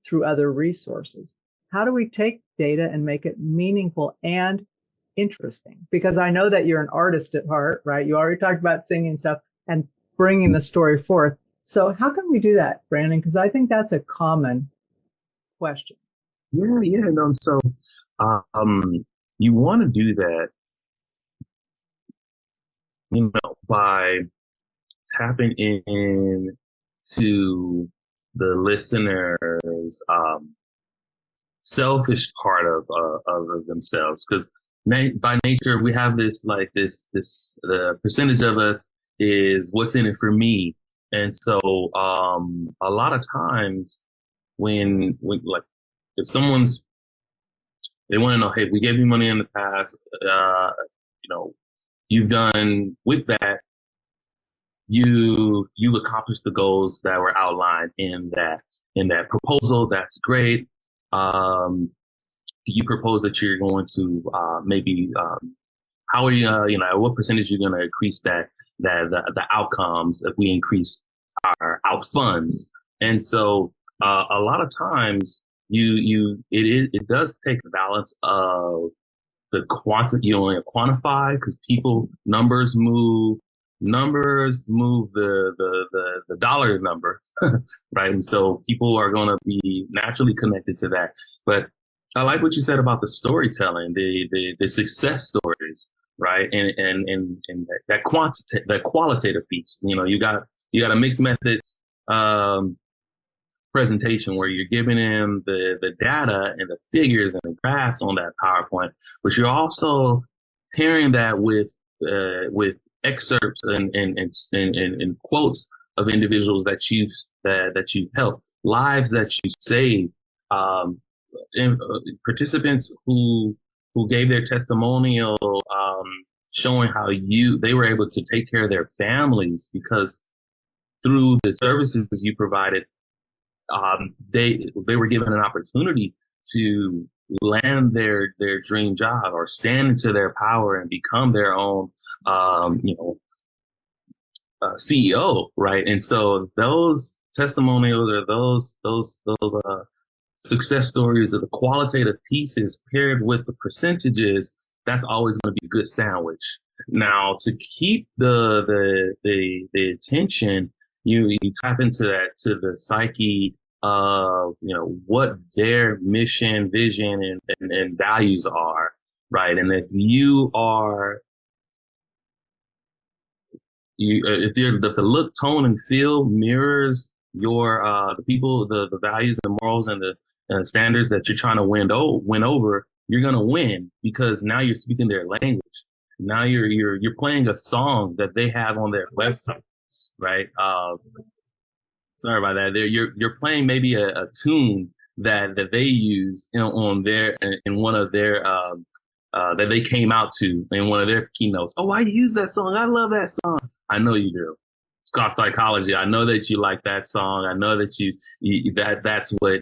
through other resources? How do we take data and make it meaningful and interesting? Because I know that you're an artist at heart, right? You already talked about singing stuff and bringing the story forth. So how can we do that, Brandon? Because I think that's a common question. Yeah. No, so you want to do that, by tapping in to the listener's selfish part of themselves, because by nature we have this the percentage of us is what's in it for me, and so a lot of times when like if they want to know, hey, we gave you money in the past, you've done with that, you've accomplished the goals that were outlined in that proposal. That's great. You propose that you're going to maybe how are you what percentage you're going to increase the outcomes if we increase our out funds. And so a lot of times it does take a balance of the quantity. You only quantify, because numbers move the dollar number, right? And so people are going to be naturally connected to that. But I like what you said about the storytelling, the success stories, right? And that qualitative piece. You got a mixed methods presentation where you're giving them the data and the figures and the graphs on that PowerPoint, but you're also pairing that with excerpts and quotes of individuals that you've helped, lives that you saved, participants who gave their testimonial, showing how they were able to take care of their families because through the services you provided, they were given an opportunity to land their dream job or stand into their power and become their own CEO, right? And so those testimonials or those success stories or the qualitative pieces paired with the percentages, that's always going to be a good sandwich. Now, to keep the attention, you tap into the psyche of what their mission, vision, and values are, right? And if if the look, tone, and feel mirrors your the people, the values, and morals, and the standards that you're trying to win over, you're gonna win, because now you're speaking their language. Now you're playing a song that they have on their website, right? Sorry about that. You're playing maybe a tune that they use on their in one of their that they came out to in one of their keynotes. Oh, I use that song. I love that song. I know you do. It's called Psychology. I know that you like that song. I know that that's what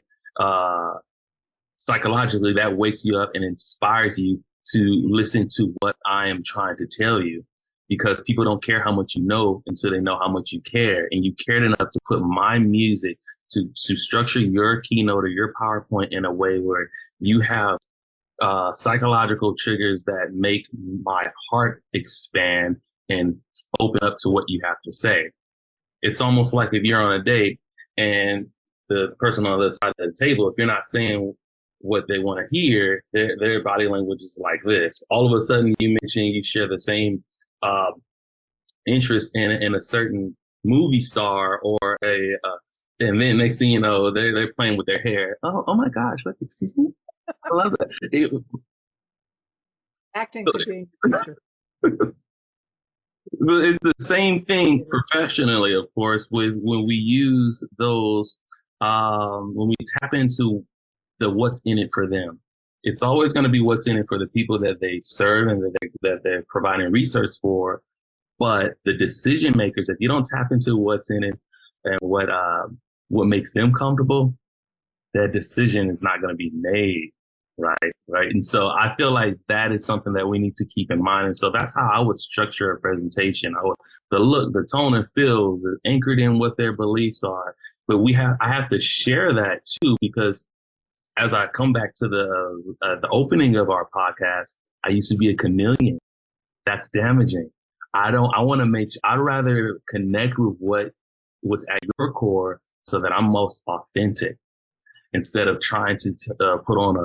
psychologically that wakes you up and inspires you to listen to what I am trying to tell you. Because people don't care how much you know until they know how much you care. And you cared enough to put my music to structure your keynote or your PowerPoint in a way where you have psychological triggers that make my heart expand and open up to what you have to say. It's almost like if you're on a date and the person on the other side of the table, if you're not saying what they want to hear, their body language is like this. All of a sudden, you mention you share the same uh, interest in a certain movie star or and then next thing you know, they're playing with their hair. Oh my gosh! What, excuse me? I love that. Acting could be future. It's the same thing professionally, of course, with when we use those, when we tap into the what's in it for them. It's always going to be what's in it for the people that they serve and that they're providing research for. But the decision makers, if you don't tap into what's in it and what makes them comfortable, that decision is not going to be made. Right. And so I feel like that is something that we need to keep in mind. And so that's how I would structure a presentation. The look, the tone and feel, anchored in what their beliefs are. But I have to share that too, because as I come back to the opening of our podcast, I used to be a chameleon. That's damaging. I want to I'd rather connect with what's at your core so that I'm most authentic, instead of trying to put on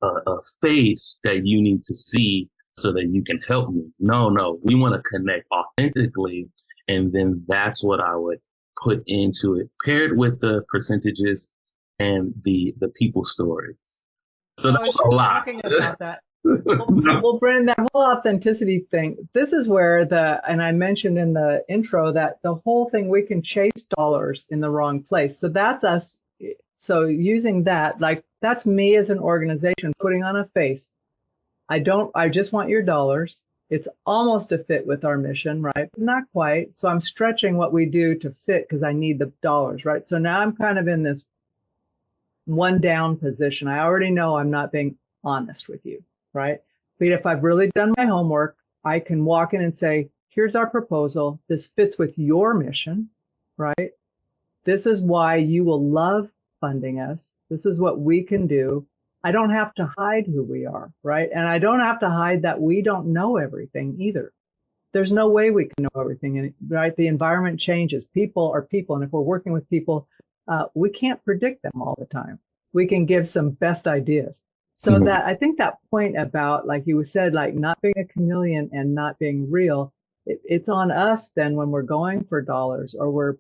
a face that you need to see so that you can help me. No, we want to connect authentically. And then that's what I would put into it, paired with the percentages and the people stories. So that was a lot. Talking about that. Well, Brendan, that whole authenticity thing, this is where and I mentioned in the intro that the whole thing, we can chase dollars in the wrong place. So that's us. So using that, like, that's me as an organization putting on a face. I just want your dollars. It's almost a fit with our mission, right? But not quite. So I'm stretching what we do to fit because I need the dollars, right? So now I'm kind of in this one down position. I already know I'm not being honest with you, right? But if I've really done my homework, I can walk in and say, here's our proposal. This fits with your mission, right? This is why you will love funding us. This is what we can do. I don't have to hide who we are, right? And I don't have to hide that we don't know everything either. There's no way we can know everything, right? The environment changes. People are people. And if we're working with people, we can't predict them all the time. We can give some best ideas. So that, I think that point about, like you said, like not being a chameleon and not being real, it's on us then when we're going for dollars or we're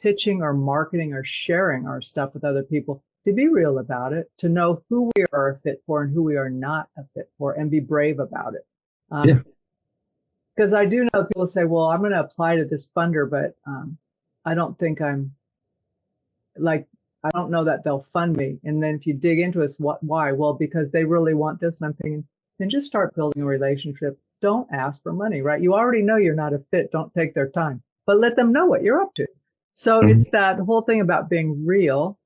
pitching or marketing or sharing our stuff with other people, to be real about it, to know who we are a fit for and who we are not a fit for, and be brave about it. Because I do know people say, well, I'm going to apply to this funder, but I don't think I don't know that they'll fund me. And then if you dig into it, why? Well, because they really want this. And I'm thinking, then just start building a relationship. Don't ask for money, right? You already know you're not a fit. Don't take their time, but let them know what you're up to. So it's that whole thing about being real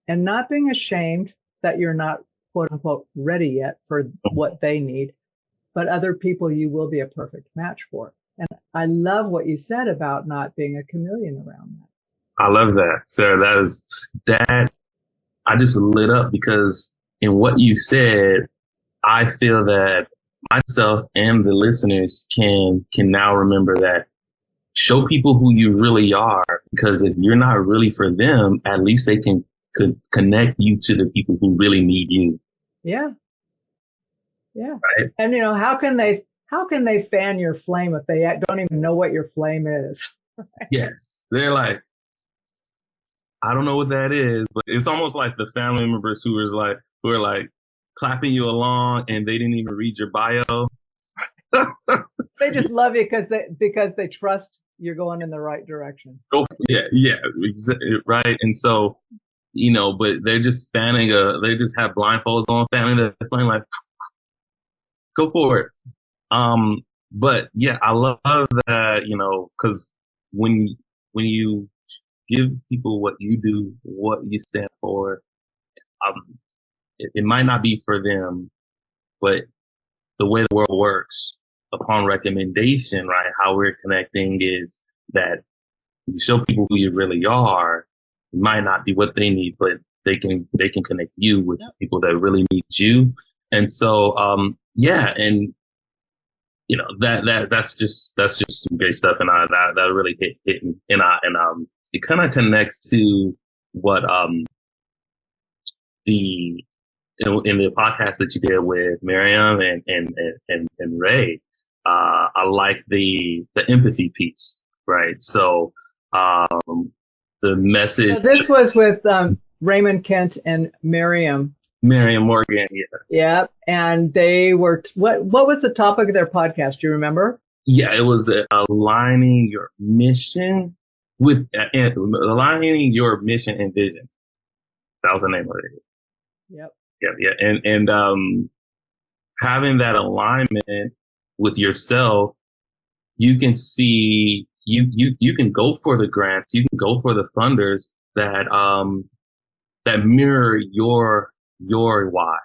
and not being ashamed that you're not, quote unquote, ready yet for what they need, but other people you will be a perfect match for. And I love what you said about not being a chameleon around that. I love that, Sarah. That I just lit up, because in what you said, I feel that myself and the listeners can now remember that. Show people who you really are, because if you're not really for them, at least they can connect you to the people who really need you. Yeah. Right? And how can they fan your flame if they don't even know what your flame is? Yes. They're like, I don't know what that is, but it's almost like the family members who are like clapping you along and they didn't even read your bio. They just love you because they trust you're going in the right direction. Yeah, right. And so, but they're just they just have blindfolds on, fanning the flame, like, go for it. But yeah, I love that, because when you give people what you do, what you stand for, it might not be for them, but the way the world works, upon recommendation, right? How we're connecting is that you show people who you really are. It might not be what they need, but they can connect you with people that really need you. And so, and that's just some great stuff, and that really hit me, and it kind of connects to what the in the podcast that you did with Miriam and Ray. I like the empathy piece, right? So the message. So this was with Raymond Kent and Miriam Morgan, yeah. Yep. And they were, what was the topic of their podcast? Do you remember? Yeah, it was aligning your mission with aligning your mission and vision. That was the name of it. Yep. Yeah. And having that alignment with yourself, you can see, you can go for the grants, you can go for the funders that mirror your why.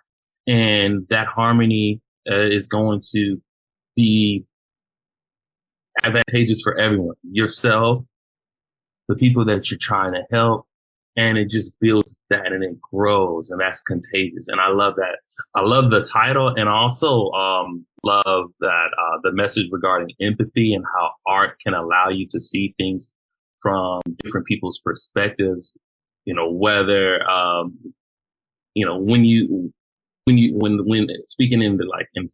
And that harmony is going to be advantageous for everyone, yourself, the people that you're trying to help, and it just builds that and it grows, and that's contagious. And I love that. I love the title, and also love that the message regarding empathy and how art can allow you to see things from different people's perspectives. Whether when speaking in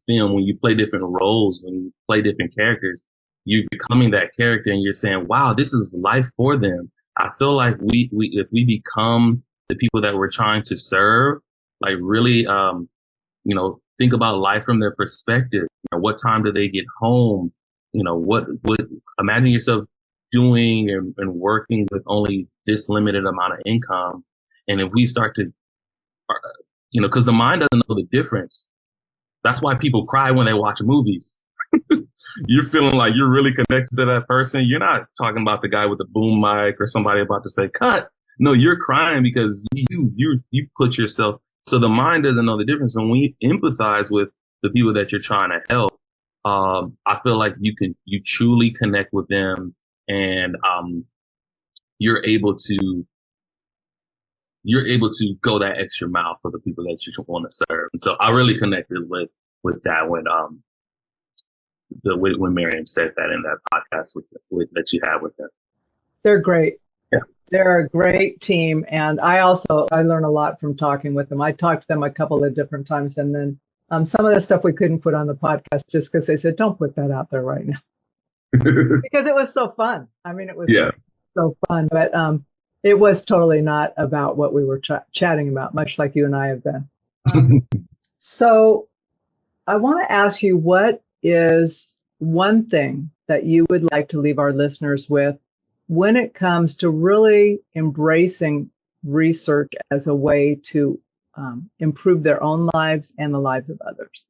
film, when you play different roles, when you play different characters, you're becoming that character and you're saying, wow, this is life for them. I feel like if we become the people that we're trying to serve, like really, think about life from their perspective. What time do they get home? What imagine yourself doing and working with only this limited amount of income. And if we start to, because the mind doesn't know the difference. That's why people cry when they watch movies. You're feeling like you're really connected to that person. You're not talking about the guy with the boom mic or somebody about to say cut. No, you're crying because you put yourself. So the mind doesn't know the difference. When we empathize with the people that you're trying to help, I feel like you truly connect with them, and you're able to go that extra mile for the people that you want to serve. And so I really connected with that when Miriam said that in that podcast that you had with them. They're great. Yeah. They're a great team. And I learn a lot from talking with them. I talked to them a couple of different times, and then some of the stuff we couldn't put on the podcast just because they said, don't put that out there right now. Because it was so fun. I mean, it was so fun, but it was totally not about what we were chatting about, much like you and I have been. So I want to ask you, what is one thing that you would like to leave our listeners with when it comes to really embracing research as a way to improve their own lives and the lives of others?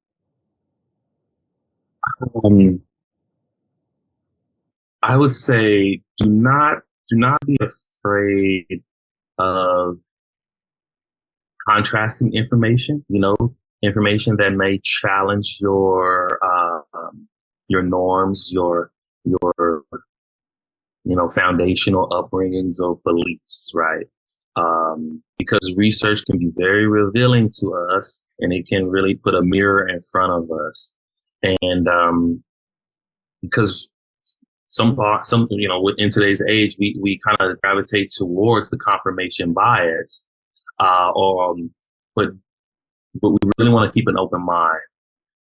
I would say do not be afraid of contrasting information, information that may challenge your norms, your foundational upbringings or beliefs, right? Because research can be very revealing to us, and it can really put a mirror in front of us. And because in today's age, we kind of gravitate towards the confirmation bias, but we really want to keep an open mind,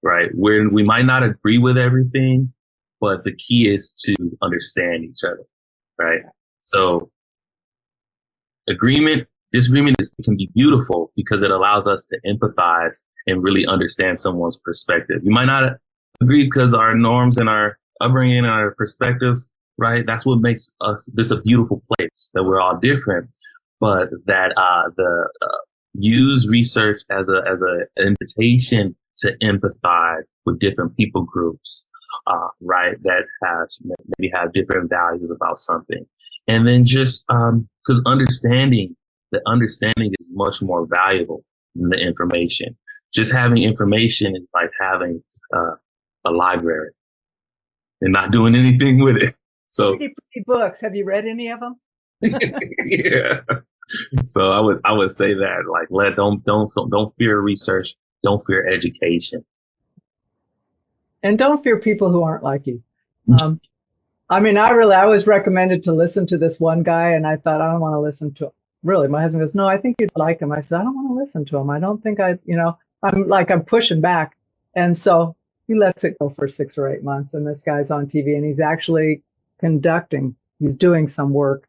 right? Where we might not agree with everything, but the key is to understand each other, right? So disagreement can be beautiful because it allows us to empathize and really understand someone's perspective. You might not agree because our norms and our upbringing and our perspectives, right? That's what makes this a beautiful place, that we're all different, but that use research as a invitation to empathize with different people groups, right? That maybe have different values about something. And then just, cause understanding is much more valuable than the information. Just having information is like having, a library and not doing anything with it. So pretty books. Have you read any of them? Yeah. So I would say that, like, don't fear research. Don't fear education. And don't fear people who aren't like you. I mean, I was recommended to listen to this one guy, and I thought, I don't want to listen to him. Really, my husband goes, no, I think you'd like him. I said, I don't want to listen to him. I don't think I'm pushing back. And so he lets it go for 6 or 8 months. And this guy's on TV, and he's actually he's doing some work.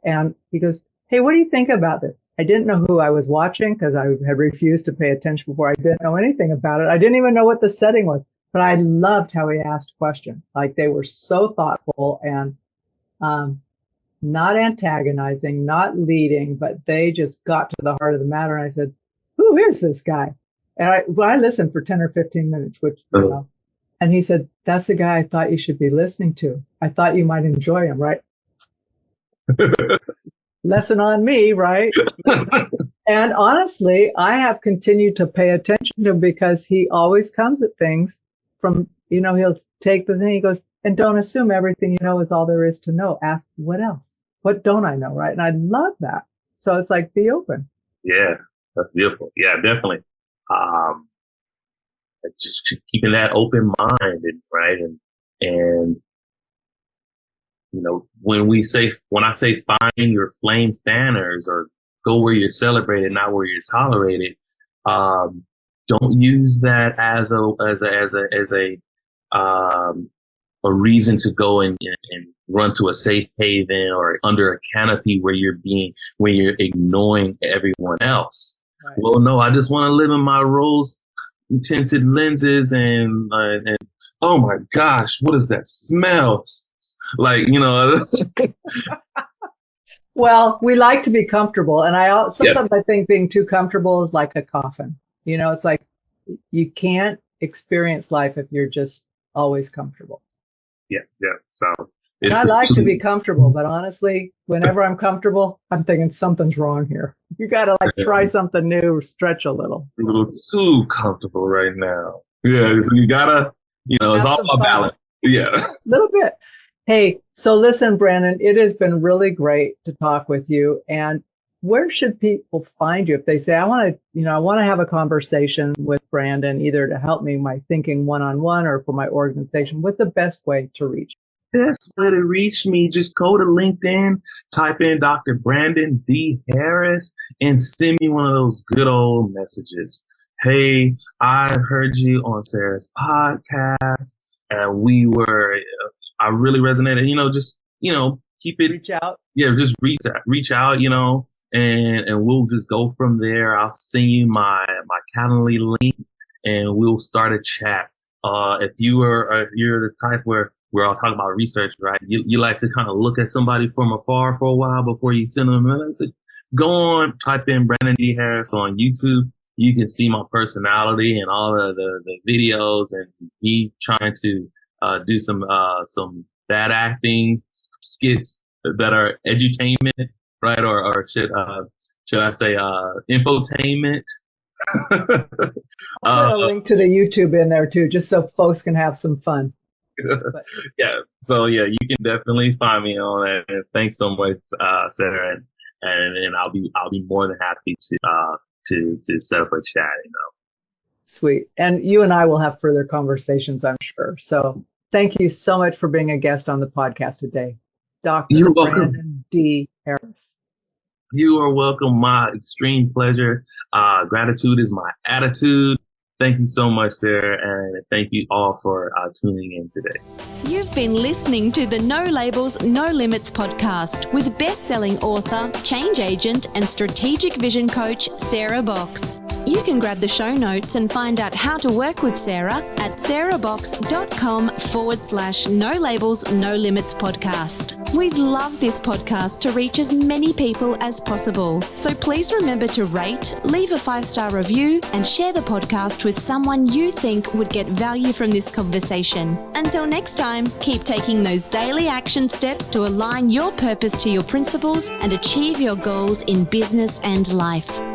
And he goes, hey, what do you think about this? I didn't know who I was watching because I had refused to pay attention before. I didn't know anything about it. I didn't even know what the setting was. But I loved how he asked questions. Like, they were so thoughtful and not antagonizing, not leading, but they just got to the heart of the matter. And I said, who is this guy? And I listened for 10 or 15 minutes, and he said, that's the guy I thought you should be listening to. I thought you might enjoy him, right? Lesson on me, right? And honestly, I have continued to pay attention to him because he always comes at things from, he'll take the thing, he goes, and don't assume everything you know is all there is to know. Ask, what else? What don't I know, right? And I love that. So it's like, be open. Yeah, that's beautiful. Yeah, definitely. Just keeping that open mind, right? And when I say find your flame fanners or go where you're celebrated, not where you're tolerated, don't use that as a reason to go and run to a safe haven or under a canopy where you're ignoring everyone else. Right. Well, no, I just want to live in my rose tinted lenses and oh my gosh, what is that smell? Like, Well, we like to be comfortable. And sometimes I think being too comfortable is like a coffin. It's like you can't experience life if you're just always comfortable. Yeah. So I like to be comfortable, but honestly, whenever I'm comfortable, I'm thinking something's wrong here. You got to try something new or stretch a little. A little too comfortable right now. Yeah. So you gotta, it's all about balance. Yeah. A little bit. Hey, so listen, Brandon, it has been really great to talk with you. And where should people find you if they say, I want to have a conversation with Brandon, either to help me my thinking one-on-one or for my organization? What's the best way to reach you? Best way to reach me, just go to LinkedIn, type in Dr. Brandon D. Harris, and send me one of those good old messages. Hey, I heard you on Sarah's podcast, and I really resonated. Just keep it. Reach out. Yeah, just reach out. And we'll just go from there. I'll send you my Calendly link, and we'll start a chat. If you're the type where we're all talking about research, right? You like to kind of look at somebody from afar for a while before you send them a message. Go on, type in Brandon D. Harris on YouTube. You can see my personality and all of the videos and me trying to do some bad acting skits that are edutainment, right? Or should I say infotainment? I'll put a link to the YouTube in there too, just so folks can have some fun. Yeah. So yeah, you can definitely find me on that. And thanks so much, Sarah, and I'll be more than happy to set up a chat. Sweet. And you and I will have further conversations, I'm sure. So thank you so much for being a guest on the podcast today, Dr. Brandon D. Harris. You are welcome. My extreme pleasure. Gratitude is my attitude. Thank you so much, Sarah, and thank you all for tuning in today. You've been listening to the No Labels, No Limits podcast with best-selling author, change agent, and strategic vision coach, Sarah Box. You can grab the show notes and find out how to work with Sarah at sarahbox.com/No Labels, No Limits podcast. We'd love this podcast to reach as many people as possible. So please remember to rate, leave a 5-star review, and share the podcast with someone you think would get value from this conversation. Until next time, keep taking those daily action steps to align your purpose to your principles and achieve your goals in business and life.